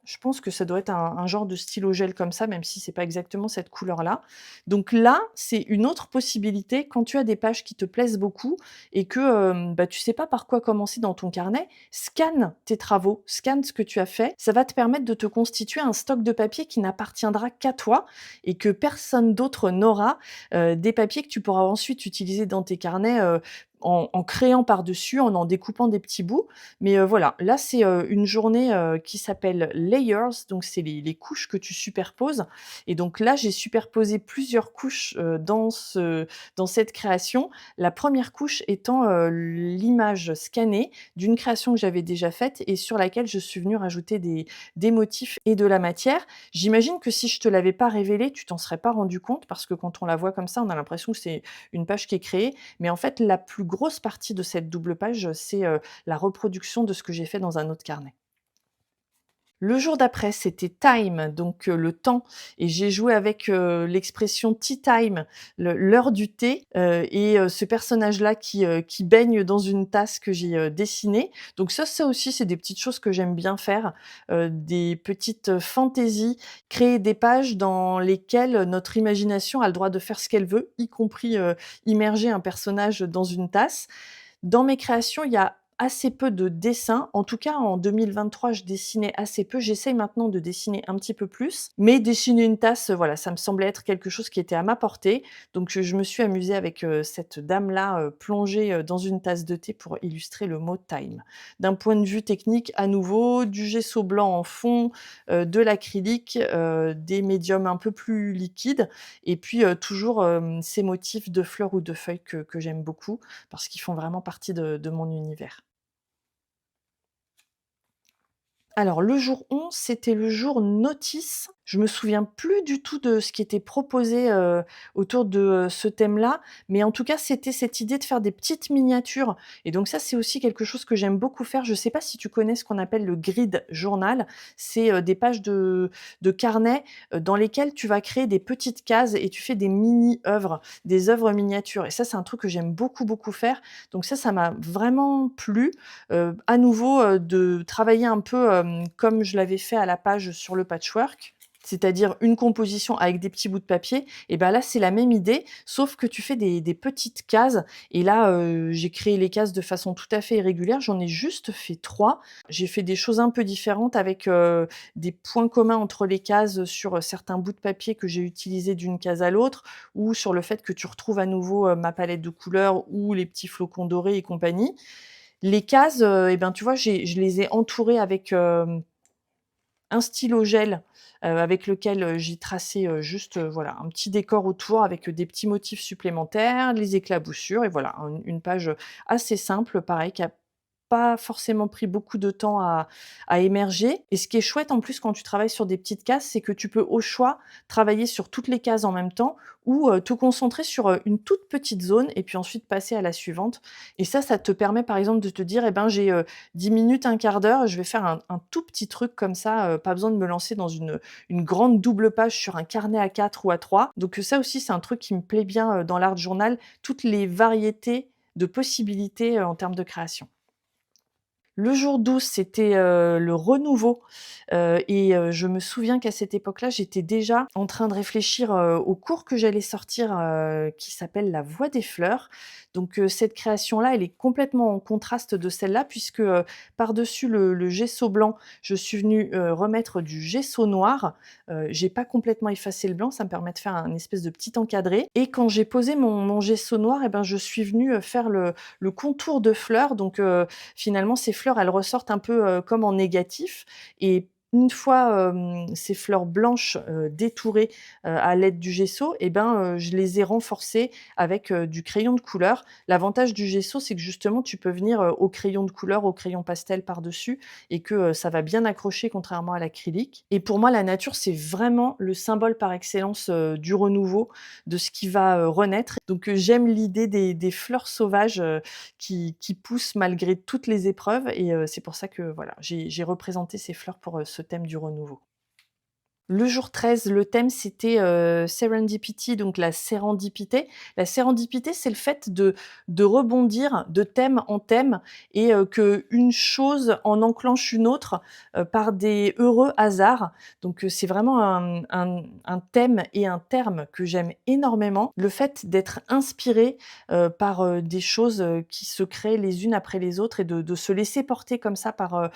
Je pense que ça doit être un genre de stylo gel comme ça, même si c'est pas exactement cette couleur-là. Donc là, c'est une autre possibilité quand tu as des pages qui te plaisent beaucoup et que, bah, tu sais pas par quoi commencer dans ton carnet, scanne tes travaux, scanne ce que tu as fait. Ça va te permettre de te constituer un stock de papier qui n'appartiendra qu'à toi et que personne d'autre n'aura. Des papiers que tu pourras ensuite utiliser dans tes carnets, en créant par-dessus, en découpant des petits bouts. Mais, voilà, là, c'est, une journée, qui s'appelle layers, donc c'est les couches que tu superposes et donc là, j'ai superposé plusieurs couches, dans cette création. La première couche étant, l'image scannée d'une création que j'avais déjà faite et sur laquelle je suis venue rajouter des motifs et de la matière. J'imagine que si je te l'avais pas révélé, tu t'en serais pas rendu compte parce que quand on la voit comme ça, on a l'impression que c'est une page qui est créée. Mais en fait, la plus grosse partie de cette double page, c'est, la reproduction de ce que j'ai fait dans un autre carnet. Le jour d'après, c'était time, donc le temps et j'ai joué avec, l'expression tea time, l'heure du thé, et ce personnage-là qui baigne dans une tasse que j'ai, dessinée. Donc ça aussi, c'est des petites choses que j'aime bien faire, des petites, fantaisies, créer des pages dans lesquelles notre imagination a le droit de faire ce qu'elle veut, y compris, immerger un personnage dans une tasse. Dans mes créations, il y a assez peu de dessins. En tout cas, en 2023, je dessinais assez peu. J'essaye maintenant de dessiner un petit peu plus, mais dessiner une tasse, voilà, ça me semblait être quelque chose qui était à ma portée. Donc, je me suis amusée avec, cette dame-là, plongée, dans une tasse de thé pour illustrer le mot time. D'un point de vue technique, à nouveau, du gesso blanc en fond, de l'acrylique, des médiums un peu plus liquides et puis, toujours, ces motifs de fleurs ou de feuilles que j'aime beaucoup parce qu'ils font vraiment partie de mon univers. Alors le jour 11, c'était le jour notice. Je me souviens plus du tout de ce qui était proposé, autour de, ce thème-là, mais en tout cas, c'était cette idée de faire des petites miniatures et donc ça, c'est aussi quelque chose que j'aime beaucoup faire. Je sais pas si tu connais ce qu'on appelle le grid journal? C'est, des pages de carnet, dans lesquelles tu vas créer des petites cases et tu fais des mini œuvres, des œuvres miniatures et ça, c'est un truc que j'aime beaucoup, beaucoup faire. Donc ça m'a vraiment plu. À nouveau, de travailler un peu, comme je l'avais fait à la page sur le patchwork, c'est-à-dire une composition avec des petits bouts de papier et ben là, c'est la même idée, sauf que tu fais des petites cases et là, j'ai créé les cases de façon tout à fait irrégulière. J'en ai juste fait 3. J'ai fait des choses un peu différentes avec, des points communs entre les cases, sur, certains bouts de papier que j'ai utilisés d'une case à l'autre ou sur le fait que tu retrouves à nouveau, ma palette de couleurs ou les petits flocons dorés et compagnie. Les cases, et ben, tu vois, je les ai entourées avec, un stylo gel, avec lequel, j'ai tracé, juste, voilà, un petit décor autour avec, des petits motifs supplémentaires, les éclaboussures et voilà, une page, assez simple, pareil, qui a pas forcément pris beaucoup de temps à émerger et ce qui est chouette en plus quand tu travailles sur des petites cases, c'est que tu peux au choix travailler sur toutes les cases en même temps ou, te concentrer sur, une toute petite zone et puis ensuite passer à la suivante et ça te permet par exemple de te dire: «Eh ben, j'ai, 10 minutes, un quart d'heure, je vais faire un tout petit truc comme ça, pas besoin de me lancer dans une grande double page sur un carnet à 4 ou à 3». Donc, ça aussi, c'est un truc qui me plaît bien, dans l'art journal, toutes les variétés de possibilités, en termes de création. Le jour 12, c'était, le renouveau, et je me souviens qu'à cette époque-là, j'étais déjà en train de réfléchir, au cours que j'allais sortir, qui s'appelle La Voix des fleurs. Donc, cette création-là, elle est complètement en contraste de celle-là puisque, par-dessus le gesso blanc, je suis venue, remettre du gesso noir. J'ai pas complètement effacé le blanc, ça me permet de faire un espèce de petit encadré et quand j'ai posé mon gesso noir et ben, je suis venue, faire le contour de fleurs donc, finalement, ces fleurs, elles ressortent un peu, comme en négatif et une fois, ces fleurs blanches, détourées, à l'aide du gesso et ben, je les ai renforcées avec, du crayon de couleur. L'avantage du gesso, c'est que justement, tu peux venir, au crayon de couleur, au crayon pastel par-dessus et que, ça va bien accrocher contrairement à l'acrylique et pour moi, la nature, c'est vraiment le symbole par excellence, du renouveau, de ce qui va, renaître donc, j'aime l'idée des fleurs sauvages, qui poussent malgré toutes les épreuves et c'est pour ça que voilà, j'ai représenté ces fleurs pour, ce thème du renouveau. Le jour 13, le thème c'était, serendipity, donc la sérendipité. La sérendipité, c'est le fait de rebondir de thème en thème et qu'une chose en enclenche une autre, par des heureux hasards. Donc, c'est vraiment un thème et un terme que j'aime énormément. Le fait d'être inspiré, par, des choses, qui se créent les unes après les autres et de se laisser porter comme ça par,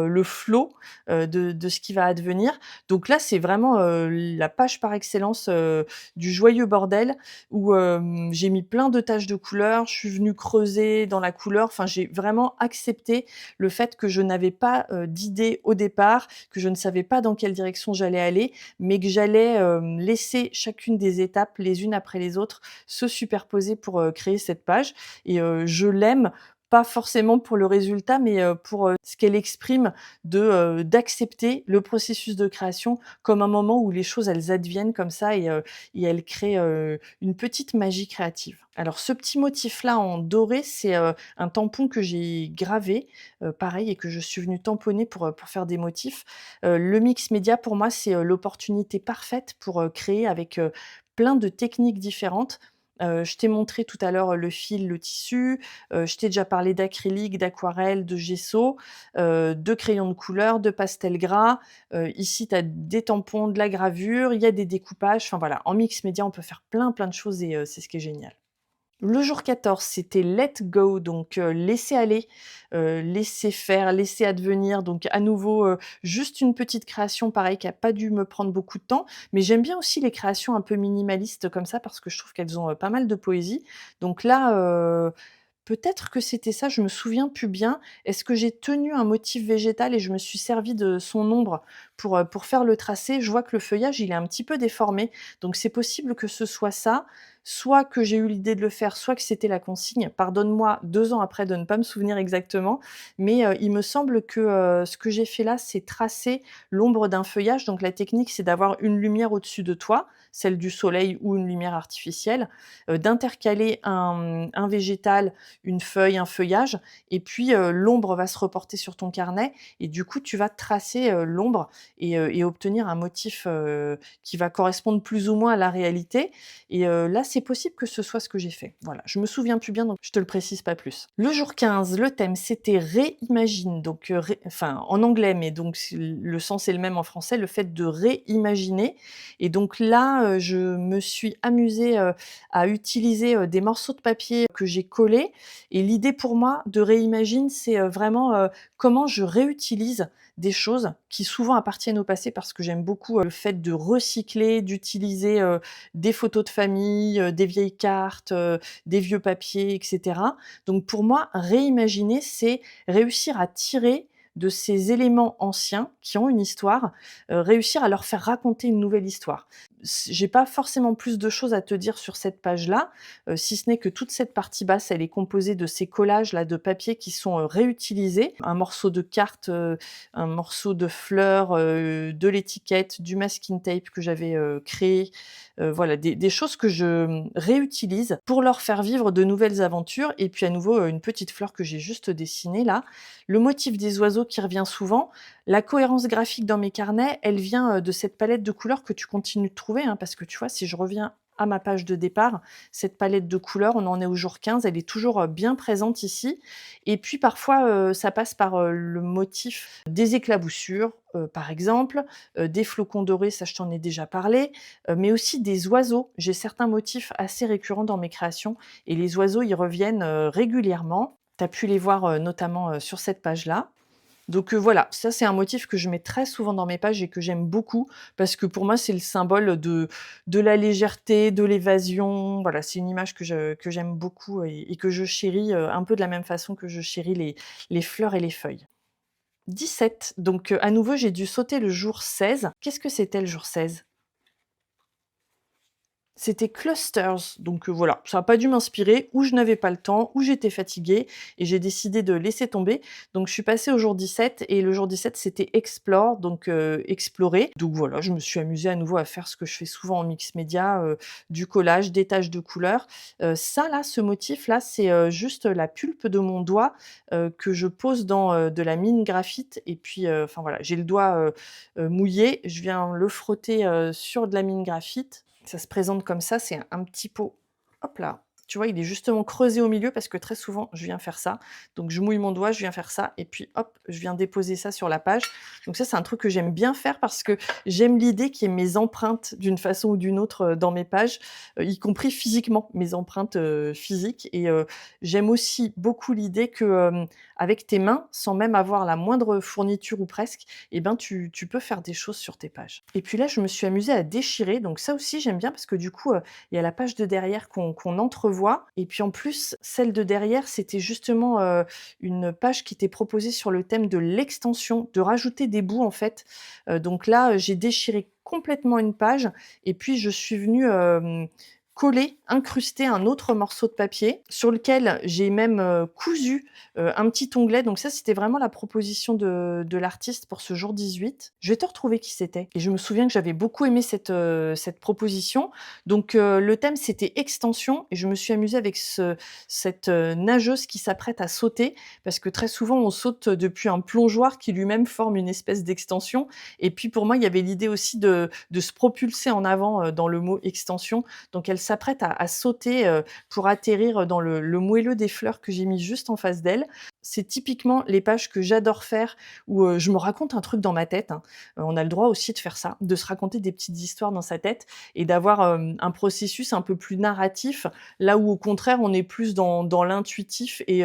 le flot, de ce qui va advenir. Donc là, c'est vraiment, la page par excellence, du joyeux bordel où, j'ai mis plein de taches de couleur, je suis venue creuser dans la couleur, enfin j'ai vraiment accepté le fait que je n'avais pas, d'idée au départ, que je ne savais pas dans quelle direction j'allais aller, mais que j'allais, laisser chacune des étapes les unes après les autres se superposer pour, créer cette page et je l'aime pas forcément pour le résultat, mais pour, ce qu'elle exprime d'accepter le processus de création comme un moment où les choses, elles adviennent comme ça et elles créent, une petite magie créative. Alors ce petit motif-là en doré, c'est, un tampon que j'ai gravé, pareil et que je suis venue tamponner pour faire des motifs. Le mix média pour moi, c'est, l'opportunité parfaite pour, créer avec, plein de techniques différentes. Je t'ai montré tout à l'heure le fil, le tissu, je t'ai déjà parlé d'acrylique, d'aquarelle, de gesso, de crayons de couleur, de pastel gras. Ici, tu as des tampons, de la gravure, il y a des découpages, enfin voilà, en mix média, on peut faire plein, plein de choses et c'est ce qui est génial. Le jour 14, c'était let go, donc laisser aller, laisser faire, laisser advenir, donc à nouveau, juste une petite création pareil qui a pas dû me prendre beaucoup de temps. Mais j'aime bien aussi les créations un peu minimalistes comme ça parce que je trouve qu'elles ont, pas mal de poésie. Donc là, peut-être que c'était ça, je me souviens plus bien. Est-ce que j'ai tenu un motif végétal et je me suis servie de son ombre pour faire le tracé? Je vois que le feuillage, il est un petit peu déformé, donc c'est possible que ce soit ça, soit que j'ai eu l'idée de le faire, soit que c'était la consigne. Pardonne-moi 2 ans après de ne pas me souvenir exactement, mais il me semble que, ce que j'ai fait là, c'est tracer l'ombre d'un feuillage. Donc la technique, c'est d'avoir une lumière au-dessus de toi, celle du soleil ou une lumière artificielle, d'intercaler un végétal, une feuille, un feuillage et puis, l'ombre va se reporter sur ton carnet et du coup, tu vas tracer, l'ombre et obtenir un motif, qui va correspondre plus ou moins à la réalité et là, c'est possible que ce soit ce que j'ai fait. Voilà, je me souviens plus bien donc je te le précise pas plus. Le jour 15, le thème c'était réimagine donc enfin en anglais mais donc le sens est le même en français, le fait de réimaginer et donc là, je me suis amusée, à utiliser, des morceaux de papier que j'ai collés et l'idée pour moi de Réimagine, c'est, vraiment, comment je réutilise des choses qui souvent appartiennent au passé parce que j'aime beaucoup, le fait de recycler, d'utiliser, des photos de famille, des vieilles cartes, des vieux papiers et cetera. Donc pour moi, réimaginer, c'est réussir à tirer de ces éléments anciens qui ont une histoire, réussir à leur faire raconter une nouvelle histoire. J'ai pas forcément plus de choses à te dire sur cette page-là, si ce n'est que toute cette partie basse, elle est composée de ces collages-là de papier qui sont, réutilisés. Un morceau de carte, un morceau de fleur, de l'étiquette, du masking tape que j'avais, créé, voilà des choses que je, réutilise pour leur faire vivre de nouvelles aventures et puis à nouveau, une petite fleur que j'ai juste dessinée là. Le motif des oiseaux qui revient souvent, la cohérence graphique dans mes carnets, elle vient, de cette palette de couleurs que tu continues de trouver, hein, parce que tu vois, si je reviens à ma page de départ, cette palette de couleurs, on en est au jour 15, elle est toujours, bien présente ici et puis parfois, ça passe par, le motif des éclaboussures, par exemple, des flocons dorés, ça je t'en ai déjà parlé, mais aussi des oiseaux. J'ai certains motifs assez récurrents dans mes créations et les oiseaux, ils reviennent, régulièrement. Tu as pu les voir, notamment, sur cette page-là. Donc voilà, ça c'est un motif que je mets très souvent dans mes pages et que j'aime beaucoup parce que pour moi c'est le symbole de la légèreté, de l'évasion. Voilà, c'est une image que j'aime beaucoup et que je chéris, un peu de la même façon que je chéris les fleurs et les feuilles. 17, donc à nouveau j'ai dû sauter le jour 16. Qu'est-ce que c'était le jour 16? C'était Clusters, donc voilà, ça a pas dû m'inspirer, ou je n'avais pas le temps, ou j'étais fatiguée et j'ai décidé de laisser tomber. Donc je suis passée au jour 17 et le jour 17 c'était Explore, donc explorer. Donc voilà, je me suis amusée à nouveau à faire ce que je fais souvent en mix média, du collage, des taches de couleurs. Ça là, ce motif là, c'est, juste la pulpe de mon doigt, que je pose dans, de la mine graphite et puis, enfin voilà, j'ai le doigt, mouillé, je viens le frotter, sur de la mine graphite. Ça se présente comme ça, c'est un petit pot, hop là, Tu vois, il est justement creusé au milieu parce que très souvent, je viens faire ça. Donc je mouille mon doigt, je viens faire ça et puis hop, je viens déposer ça sur la page. Donc ça, c'est un truc que j'aime bien faire parce que j'aime l'idée qu'il y ait mes empreintes d'une façon ou d'une autre, dans mes pages, y compris physiquement, mes empreintes, physiques et j'aime aussi beaucoup l'idée que, avec tes mains, sans même avoir la moindre fourniture ou presque, eh ben, tu peux faire des choses sur tes pages. Et puis là, je me suis amusée à déchirer, donc ça aussi j'aime bien parce que du coup, il y a la page de derrière qu'on entrevoit et puis en plus, celle de derrière, c'était justement, une page qui était proposée sur le thème de l'extension, de rajouter des bouts en fait. Donc là, j'ai déchiré complètement une page et puis je suis venue, coller, incruster un autre morceau de papier sur lequel j'ai même, cousu, un petit onglet. Donc ça, c'était vraiment la proposition de l'artiste pour ce jour 18. Je vais te retrouver qui c'était et je me souviens que j'avais beaucoup aimé cette proposition. Donc le thème, c'était extension et je me suis amusée avec cette, nageuse qui s'apprête à sauter parce que très souvent, on saute depuis un plongeoir qui lui-même forme une espèce d'extension et puis pour moi, il y avait l'idée aussi de se propulser en avant, dans le mot extension. Donc elle s'apprête à sauter, pour atterrir dans le moelleux des fleurs que j'ai mis juste en face d'elle. C'est typiquement les pages que j'adore faire où, je me raconte un truc dans ma tête, hein. On a le droit aussi de faire ça, de se raconter des petites histoires dans sa tête et d'avoir, un processus un peu plus narratif, là où au contraire on est plus dans l'intuitif et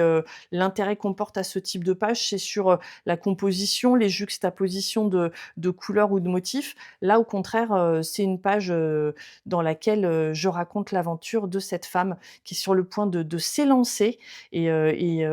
l'intérêt qu'on porte à ce type de page, c'est sur, la composition, les juxtapositions de couleurs ou de motifs. Là, au contraire, c'est une page, dans laquelle, je raconte l'aventure de cette femme qui est sur le point de s'élancer et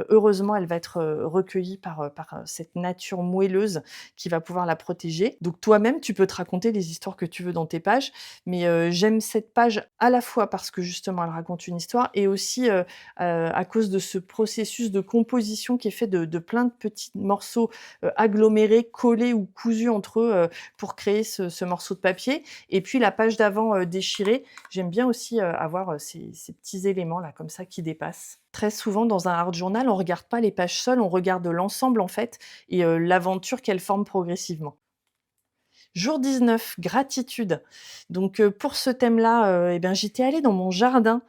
heureusement, elle va être, recueillie par cette nature moelleuse qui va pouvoir la protéger. Donc toi-même, tu peux te raconter les histoires que tu veux dans tes pages, mais j'aime cette page à la fois parce que justement elle raconte une histoire et aussi, à cause de ce processus de composition qui est fait de plein de petits morceaux, agglomérés, collés ou cousus entre eux, pour créer ce morceau de papier et puis la page d'avant, déchirée, j'aime bien aussi, avoir, ces petits éléments là comme ça qui dépassent. Très souvent dans un art journal, on regarde pas les pages seules, on regarde l'ensemble en fait et l'aventure qu'elles forment progressivement. Jour 19, gratitude. Donc, pour ce thème-là, et ben, j'étais allée dans mon jardin,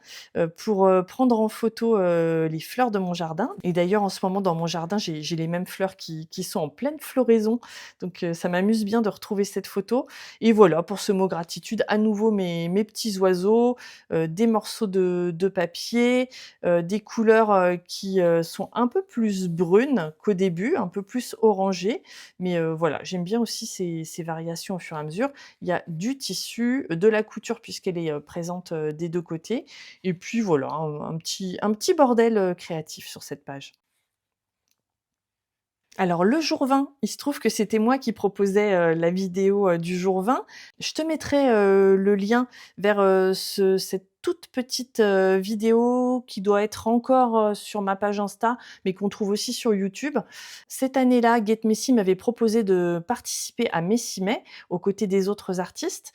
pour, prendre en photo, les fleurs de mon jardin et d'ailleurs, en ce moment, dans mon jardin, j'ai les mêmes fleurs qui sont en pleine floraison. Donc, ça m'amuse bien de retrouver cette photo et voilà, pour ce mot gratitude, à nouveau mes petits oiseaux, des morceaux de papier, des couleurs, qui, sont un peu plus brunes qu'au début, un peu plus orangées mais voilà, j'aime bien aussi ces variations au fur et à mesure. Il y a du tissu, de la couture puisqu'elle est, présente, des 2 côtés et puis voilà, un petit bordel, créatif sur cette page. Alors le jour 20, il se trouve que c'était moi qui proposais, la vidéo, du jour 20. Je te mettrai, le lien vers, cette toute petite, vidéo qui doit être encore, sur ma page Insta, mais qu'on trouve aussi sur YouTube. Cette année-là, Get Messy m'avait proposé de participer à Messimay, aux côtés des autres artistes.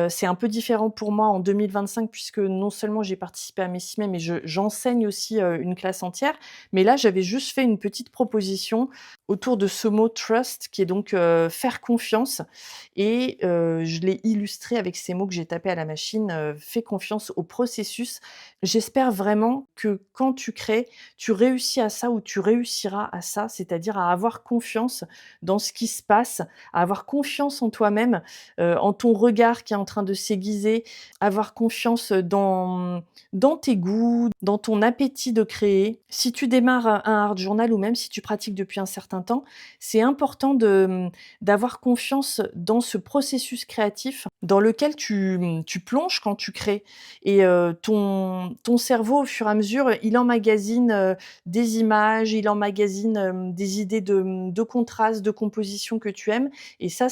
C'est un peu différent pour moi en 2025 puisque non seulement j'ai participé à Messimay, mais j'enseigne aussi, une classe entière. Mais là, j'avais juste fait une petite proposition autour de ce mot trust qui est donc, faire confiance et je l'ai illustré avec ces mots que j'ai tapés à la machine, fais confiance au processus. J'espère vraiment que quand tu crées, tu réussis à ça ou tu réussiras à ça, c'est-à-dire à avoir confiance dans ce qui se passe, à avoir confiance en toi-même, en ton regard qui est en train de s'aiguiser, avoir confiance, dans tes goûts, dans ton appétit de créer. Si tu démarres un art journal ou même si tu pratiques depuis un certain temps, c'est important d'avoir confiance dans ce processus créatif dans lequel tu plonges quand tu crées et ton cerveau au fur et à mesure, il emmagasine, des images, il emmagasine, des idées de contraste, de composition que tu aimes et ça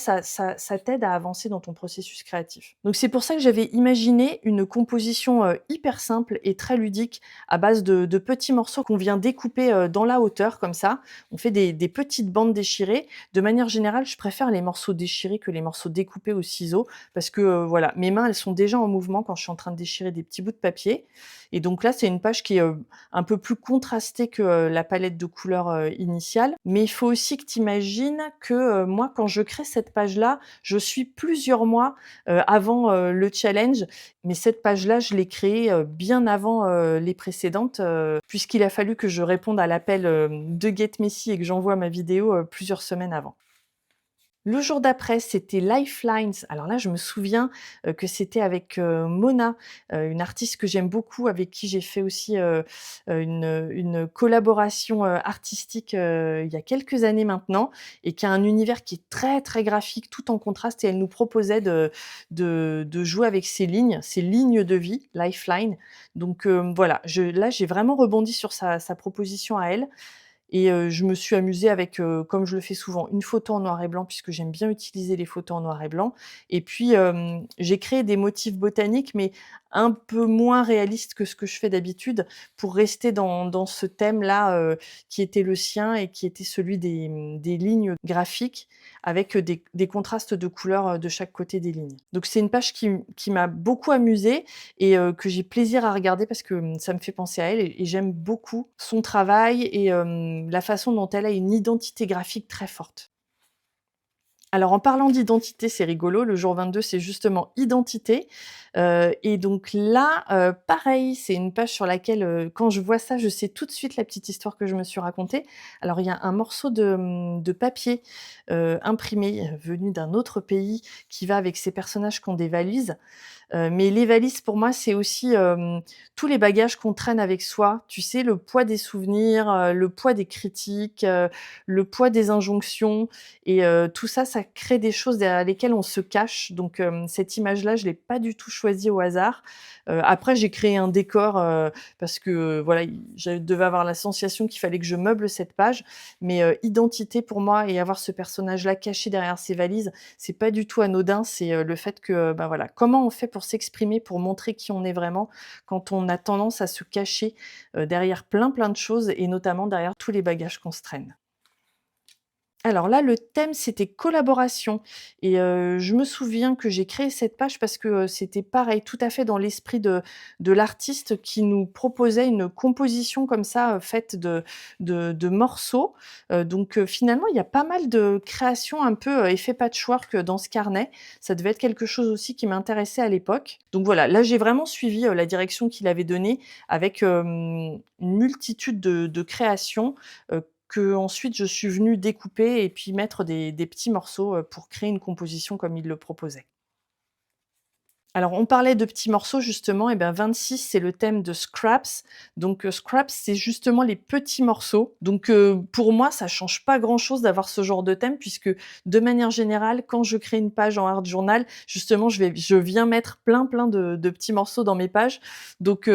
t'aide à avancer dans ton processus créatif. Donc c'est pour ça que j'avais imaginé une composition, hyper simple et très ludique à base de petits morceaux qu'on vient découper, dans la hauteur comme ça. On fait des petites bandes déchirées. De manière générale, je préfère les morceaux déchirés que les morceaux découpés au ciseau parce que, voilà, mes mains, elles sont déjà en mouvement quand je suis en train de déchirer des petits bouts de papier et donc là, c'est une page qui est, un peu plus contrastée que, la palette de couleurs, initiale. Mais il faut aussi que tu imagines que, moi, quand je crée cette page-là, je suis plusieurs mois, avant, le challenge. Mais cette page-là, je l'ai créée, bien avant, les précédentes, puisqu'il a fallu que je réponde à l'appel, de Get Messy et que j'envoie ma vidéo, plusieurs semaines avant. Le jour d'après, c'était Lifelines. Alors là, je me souviens, que c'était avec, Mona, une artiste que j'aime beaucoup, avec qui j'ai fait aussi, une collaboration, artistique, il y a quelques années maintenant et qui a un univers qui est très, très graphique, tout en contraste et elle nous proposait de jouer avec ses lignes de vie, Lifeline. Donc, voilà, là, j'ai vraiment rebondi sur sa proposition à elle et je me suis amusée avec, comme je le fais souvent, une photo en noir et blanc puisque j'aime bien utiliser les photos en noir et blanc et puis, j'ai créé des motifs botaniques mais un peu moins réalistes que ce que je fais d'habitude pour rester dans ce thème-là, qui était le sien et qui était celui des lignes graphiques avec, des contrastes de couleurs, de chaque côté des lignes. Donc c'est une page qui m'a beaucoup amusée et que j'ai plaisir à regarder parce que, ça me fait penser à elle et j'aime beaucoup son travail et la façon dont elle a une identité graphique très forte. Alors en parlant d'identité, c'est rigolo, le jour 22, c'est justement identité, et donc là, pareil, c'est une page sur laquelle, quand je vois ça, je sais tout de suite la petite histoire que je me suis racontée. Alors il y a un morceau de papier, imprimé, venu d'un autre pays qui va avec ces personnages qui ont des valises. Mais les valises pour moi, c'est aussi, tous les bagages qu'on traîne avec soi. Tu sais, le poids des souvenirs, le poids des critiques, le poids des injonctions et tout ça, ça crée des choses derrière lesquelles on se cache. Donc cette image-là, je l'ai pas du tout choisie au hasard. Après j'ai créé un décor, parce que, voilà, je devais avoir la sensation qu'il fallait que je meuble cette page. Mais identité pour moi et avoir ce personnage-là caché derrière ses valises, c'est pas du tout anodin. C'est, le fait que, bah, voilà, comment on fait pour s'exprimer, pour montrer qui on est vraiment, quand on a tendance à se cacher, derrière plein, plein de choses et notamment derrière tous les bagages qu'on se traîne. Alors là, le thème, c'était collaboration et je me souviens que j'ai créé cette page parce que, c'était pareil, tout à fait dans l'esprit de l'artiste qui nous proposait une composition comme ça, faite de morceaux. Donc finalement, il y a pas mal de créations un peu, effet patchwork, dans ce carnet. Ça devait être quelque chose aussi qui m'intéressait à l'époque. Donc voilà, là, j'ai vraiment suivi, la direction qu'il avait donnée avec, une multitude de créations, que ensuite je suis venue découper et puis mettre des petits morceaux, pour créer une composition comme il le proposait. Alors, on parlait de petits morceaux justement, et ben 26, c'est le thème de Scraps. Donc, Scraps, c'est justement les petits morceaux. Donc, pour moi, ça change pas grand-chose d'avoir ce genre de thème puisque, de manière générale, quand je crée une page en Art Journal, justement, je viens mettre plein, plein de petits morceaux dans mes pages. Donc,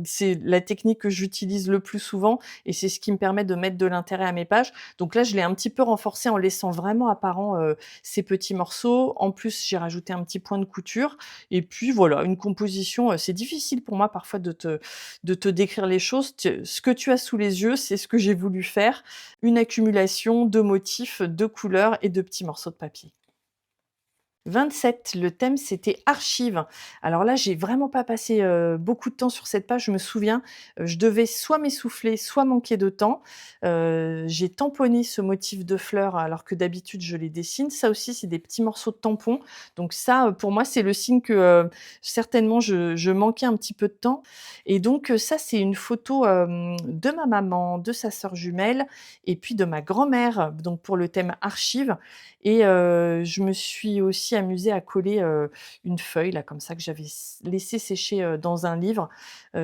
c'est la technique que j'utilise le plus souvent et c'est ce qui me permet de mettre de l'intérêt à mes pages. Donc là, je l'ai un petit peu renforcé en laissant vraiment apparent, ces petits morceaux. En plus, j'ai rajouté un petit point de couture et puis voilà, une composition, c'est difficile pour moi parfois de te décrire les choses. Ce que tu as sous les yeux, c'est ce que j'ai voulu faire, une accumulation de motifs, de couleurs et de petits morceaux de papier. 27, le thème c'était archives. Alors là, j'ai vraiment pas passé, beaucoup de temps sur cette page. Je me souviens, je devais soit m'essouffler, soit manquer de temps. J'ai tamponné ce motif de fleurs alors que d'habitude je les dessine. Ça aussi, c'est des petits morceaux de tampon. Donc ça, pour moi, c'est le signe que, certainement je manquais un petit peu de temps et donc ça, c'est une photo, de ma maman, de sa sœur jumelle et puis de ma grand-mère, donc pour le thème archives et je me suis aussi amusée à coller, une feuille là comme ça que j'avais laissé sécher, dans un livre.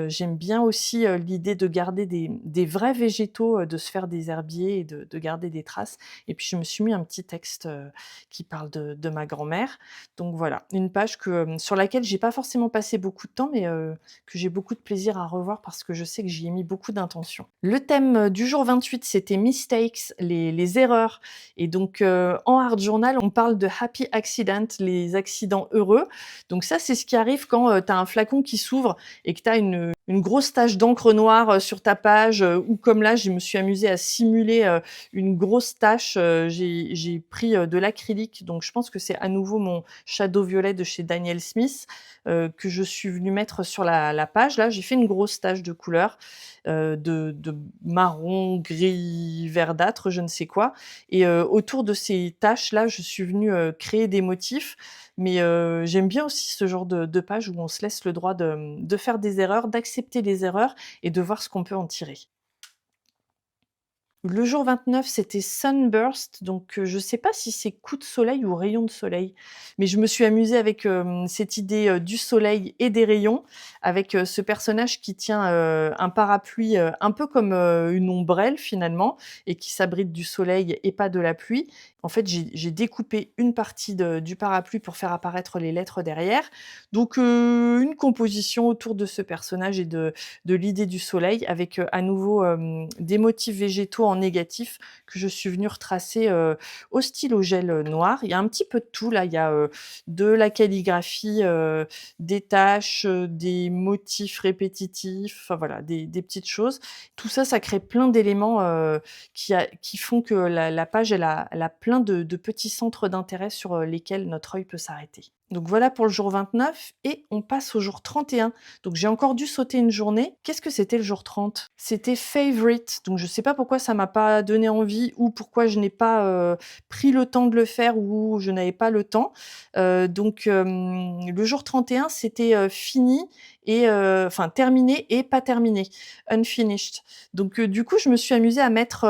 J'aime bien aussi, l'idée de garder des vrais végétaux, de se faire des herbiers et de garder des traces et puis je me suis mis un petit texte, qui parle de ma grand-mère. Donc voilà, une page que, sur laquelle j'ai pas forcément passé beaucoup de temps mais que j'ai beaucoup de plaisir à revoir parce que je sais que j'y ai mis beaucoup d'intention. Le thème, du jour 28, c'était mistakes, les erreurs et donc en Art Journal, on parle de happy accidents, event, les accidents heureux. Donc ça, c'est ce qui arrive quand tu as un flacon qui s'ouvre et que tu as une grosse tache d'encre noire sur ta page, ou comme là, je me suis amusée à simuler une grosse tache. J'ai pris de l'acrylique, donc je pense que c'est à nouveau mon Shadow Violet de chez Daniel Smith que je suis venue mettre sur la page. Là, j'ai fait une grosse tache de couleur de marron, gris, verdâtre, je ne sais quoi. Et autour de ces taches-là, je suis venue créer des motifs. Mais j'aime bien aussi ce genre de page où on se laisse le droit de faire des erreurs, d'accepter les erreurs et de voir ce qu'on peut en tirer. Le jour 29, c'était Sunburst, donc je sais pas si c'est coup de soleil ou rayon de soleil, mais je me suis amusée avec, cette idée, du soleil et des rayons, avec, ce personnage qui tient, un parapluie, un peu comme, une ombrelle finalement et qui s'abrite du soleil et pas de la pluie. En fait, j'ai découpé une partie du parapluie pour faire apparaître les lettres derrière, donc une composition autour de ce personnage et de l'idée du soleil avec, à nouveau, des motifs végétaux en négatif que je suis venue retracer, au stylo gel, noir. Il y a un petit peu de tout là, il y a, de la calligraphie, des taches, des motifs répétitifs, enfin voilà, des petites choses. Tout ça, ça crée plein d'éléments, qui font que la page, elle a plein de petits centres d'intérêt sur, lesquels notre œil peut s'arrêter. Donc voilà pour le jour 29 et on passe au jour 31. Donc j'ai encore dû sauter une journée. Qu'est-ce que c'était le jour 30? C'était Favorite, donc je sais pas pourquoi ça m'a pas donné envie ou pourquoi je n'ai pas, pris le temps de le faire ou je n'avais pas le temps. Le jour 31, c'était, fini et enfin terminé et pas terminé, unfinished. Donc du coup, je me suis amusée à mettre,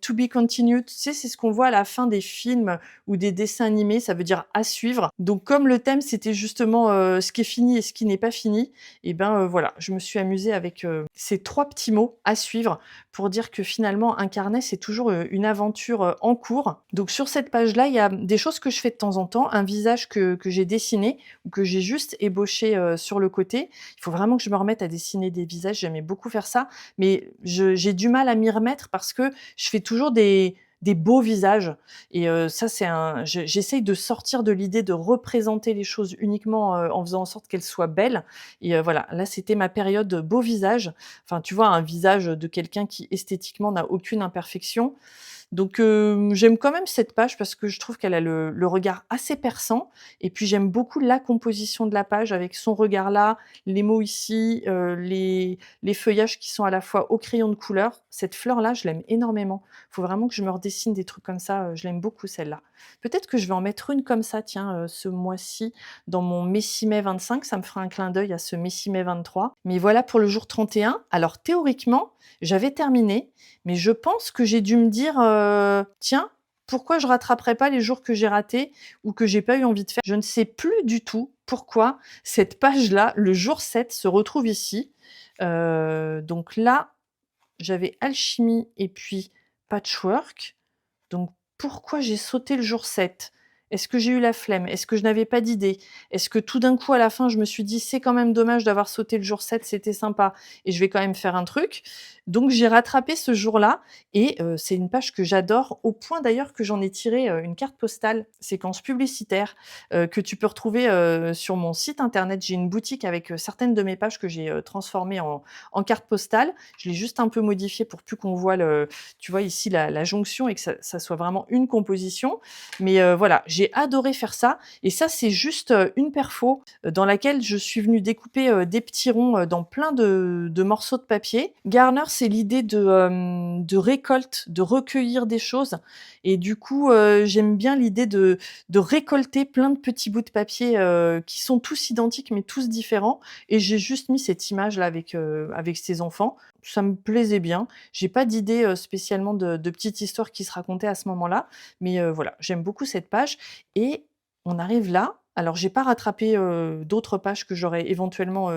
to be continued. Tu sais, c'est ce qu'on voit à la fin des films ou des dessins animés, ça veut dire à suivre. Donc comme le thème, c'était justement, ce qui est fini et ce qui n'est pas fini, et ben, voilà, je me suis amusée avec, ces 3 petits mots à suivre pour dire que finalement un carnet, c'est toujours, une aventure, en cours. Donc sur cette page-là, il y a des choses que je fais de temps en temps, un visage que j'ai dessiné ou que j'ai juste ébauché, sur le côté. Il faut vraiment que je me remette à dessiner des visages, j'aimais beaucoup faire ça, mais j'ai du mal à m'y remettre parce que je fais toujours des beaux visages et ça c'est j'essaye de sortir de l'idée de représenter les choses uniquement, en faisant en sorte qu'elles soient belles et voilà, là c'était ma période beau visage. Enfin, tu vois, un visage de quelqu'un qui esthétiquement n'a aucune imperfection. Donc j'aime quand même cette page parce que je trouve qu'elle a le regard assez perçant et puis j'aime beaucoup la composition de la page avec son regard là, les mots ici, les feuillages qui sont à la fois au crayon de couleur. Cette fleur là, je l'aime énormément. Faut vraiment que je me redessine des trucs comme ça, je l'aime beaucoup celle-là. Peut-être que je vais en mettre une comme ça, tiens, ce mois-ci dans mon Messi-mai 25, ça me fera un clin d'œil à ce Messi-mai 23. Mais voilà pour le jour 31. Alors théoriquement, j'avais terminé, mais je pense que j'ai dû me dire, «Tiens, pourquoi je rattraperais pas les jours que j'ai ratés ou que j'ai pas eu envie de faire?» Je ne sais plus du tout pourquoi cette page-là, le jour 7, se retrouve ici. Donc là, j'avais alchimie et puis patchwork. Donc pourquoi j'ai sauté le jour 7? Est-ce que j'ai eu la flemme? Est-ce que je n'avais pas d'idée? Est-ce que tout d'un coup, à la fin, je me suis dit: «C'est quand même dommage d'avoir sauté le jour 7, c'était sympa et je vais quand même faire un truc». Donc j'ai rattrapé ce jour-là et c'est une page que j'adore, au point d'ailleurs que j'en ai tiré, une carte postale, séquence publicitaire, que tu peux retrouver, sur mon site internet. J'ai une boutique avec, certaines de mes pages que j'ai, transformées en carte postale. Je l'ai juste un peu modifiée pour plus qu'on voit tu vois ici la jonction et que ça soit vraiment une composition. Mais voilà, j'ai adoré faire ça et ça c'est juste, une perfo, dans laquelle je suis venue découper, des petits ronds, dans plein de morceaux de papier. Garner, c'est l'idée de récolte, de recueillir des choses et du coup, j'aime bien l'idée de récolter plein de petits bouts de papier, qui sont tous identiques mais tous différents et j'ai juste mis cette image là avec ces enfants. Ça me plaisait bien. J'ai pas d'idée, spécialement de petite histoire qui se racontait à ce moment-là, mais voilà, j'aime beaucoup cette page et on arrive là. Alors j'ai pas rattrapé, d'autres pages que j'aurais éventuellement,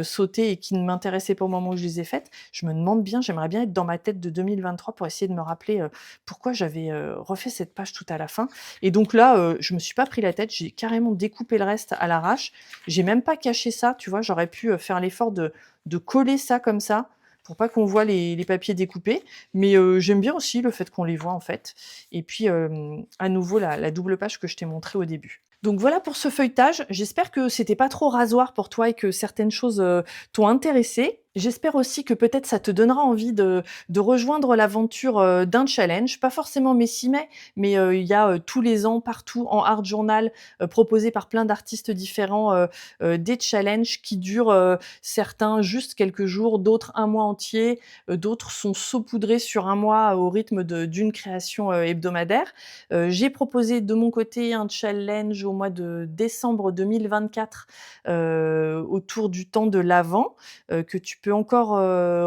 sautées et qui ne m'intéressaient pas au moment où je les ai faites. Je me demande bien, j'aimerais bien être dans ma tête de 2023 pour essayer de me rappeler, pourquoi j'avais, refait cette page tout à la fin et donc là, je me suis pas pris la tête, j'ai carrément découpé le reste à l'arrache. J'ai même pas caché ça, tu vois? J'aurais pu, faire l'effort de coller ça comme ça, pour pas qu'on voit les papiers découpés. Mais j'aime bien aussi le fait qu'on les voit, en fait et puis, à nouveau la double page que je t'ai montrée au début. Donc voilà pour ce feuilletage. J'espère que c'était pas trop rasoir pour toi et que certaines choses, t'ont intéressé. J'espère aussi que peut-être ça te donnera envie de rejoindre l'aventure, d'un challenge, pas forcément Messi-Mai, mais il y a, tous les ans partout en art journal, proposés par plein d'artistes différents, des challenges qui durent, certains juste quelques jours, d'autres un mois entier, d'autres sont saupoudrés sur un mois au rythme d'une création, hebdomadaire. J'ai proposé de mon côté un challenge au mois de décembre 2024, autour du temps de l'Avent, que tu peux encore,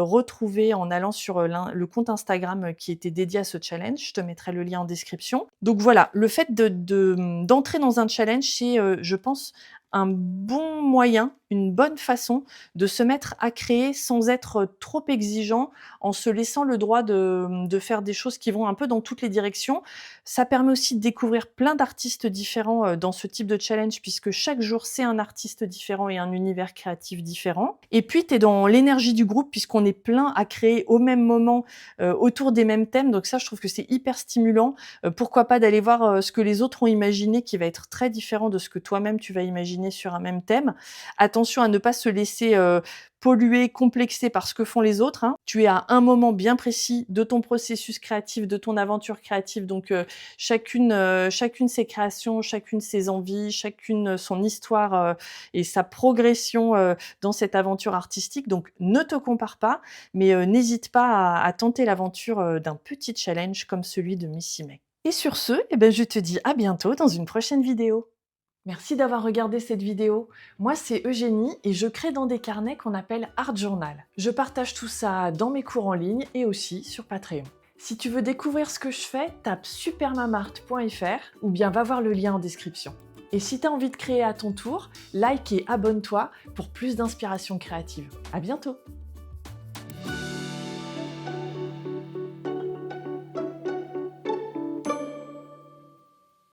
retrouver en allant sur, le compte Instagram, qui était dédié à ce challenge. Je te mettrai le lien en description. Donc voilà, le fait d'entrer dans un challenge, c'est, je pense, un bon moyen, une bonne façon de se mettre à créer sans être trop exigeant, en se laissant le droit de faire des choses qui vont un peu dans toutes les directions. Ça permet aussi de découvrir plein d'artistes différents, dans ce type de challenge puisque chaque jour, c'est un artiste différent et un univers créatif différent. Et puis, tu es dans l'énergie du groupe puisqu'on est plein à créer au même moment, autour des mêmes thèmes. Donc ça, je trouve que c'est hyper stimulant. Pourquoi pas d'aller voir, ce que les autres ont imaginé qui va être très différent de ce que toi-même tu vas imaginer sur un même thème. Attention à ne pas se laisser, polluer, complexer par ce que font les autres, hein. Tu es à un moment bien précis de ton processus créatif, de ton aventure créative, donc chacune ses créations, chacune ses envies, chacune son histoire, et sa progression, dans cette aventure artistique. Donc ne te compare pas, mais n'hésite pas à tenter l'aventure, d'un petit challenge comme celui de Messi-Mai. Et sur ce, eh ben, je te dis à bientôt dans une prochaine vidéo. Merci d'avoir regardé cette vidéo. Moi, c'est Eugénie et je crée dans des carnets qu'on appelle Art Journal. Je partage tout ça dans mes cours en ligne et aussi sur Patreon. Si tu veux découvrir ce que je fais, tape supermamart.fr ou bien va voir le lien en description. Et si tu as envie de créer à ton tour, like et abonne-toi pour plus d'inspiration créative. À bientôt!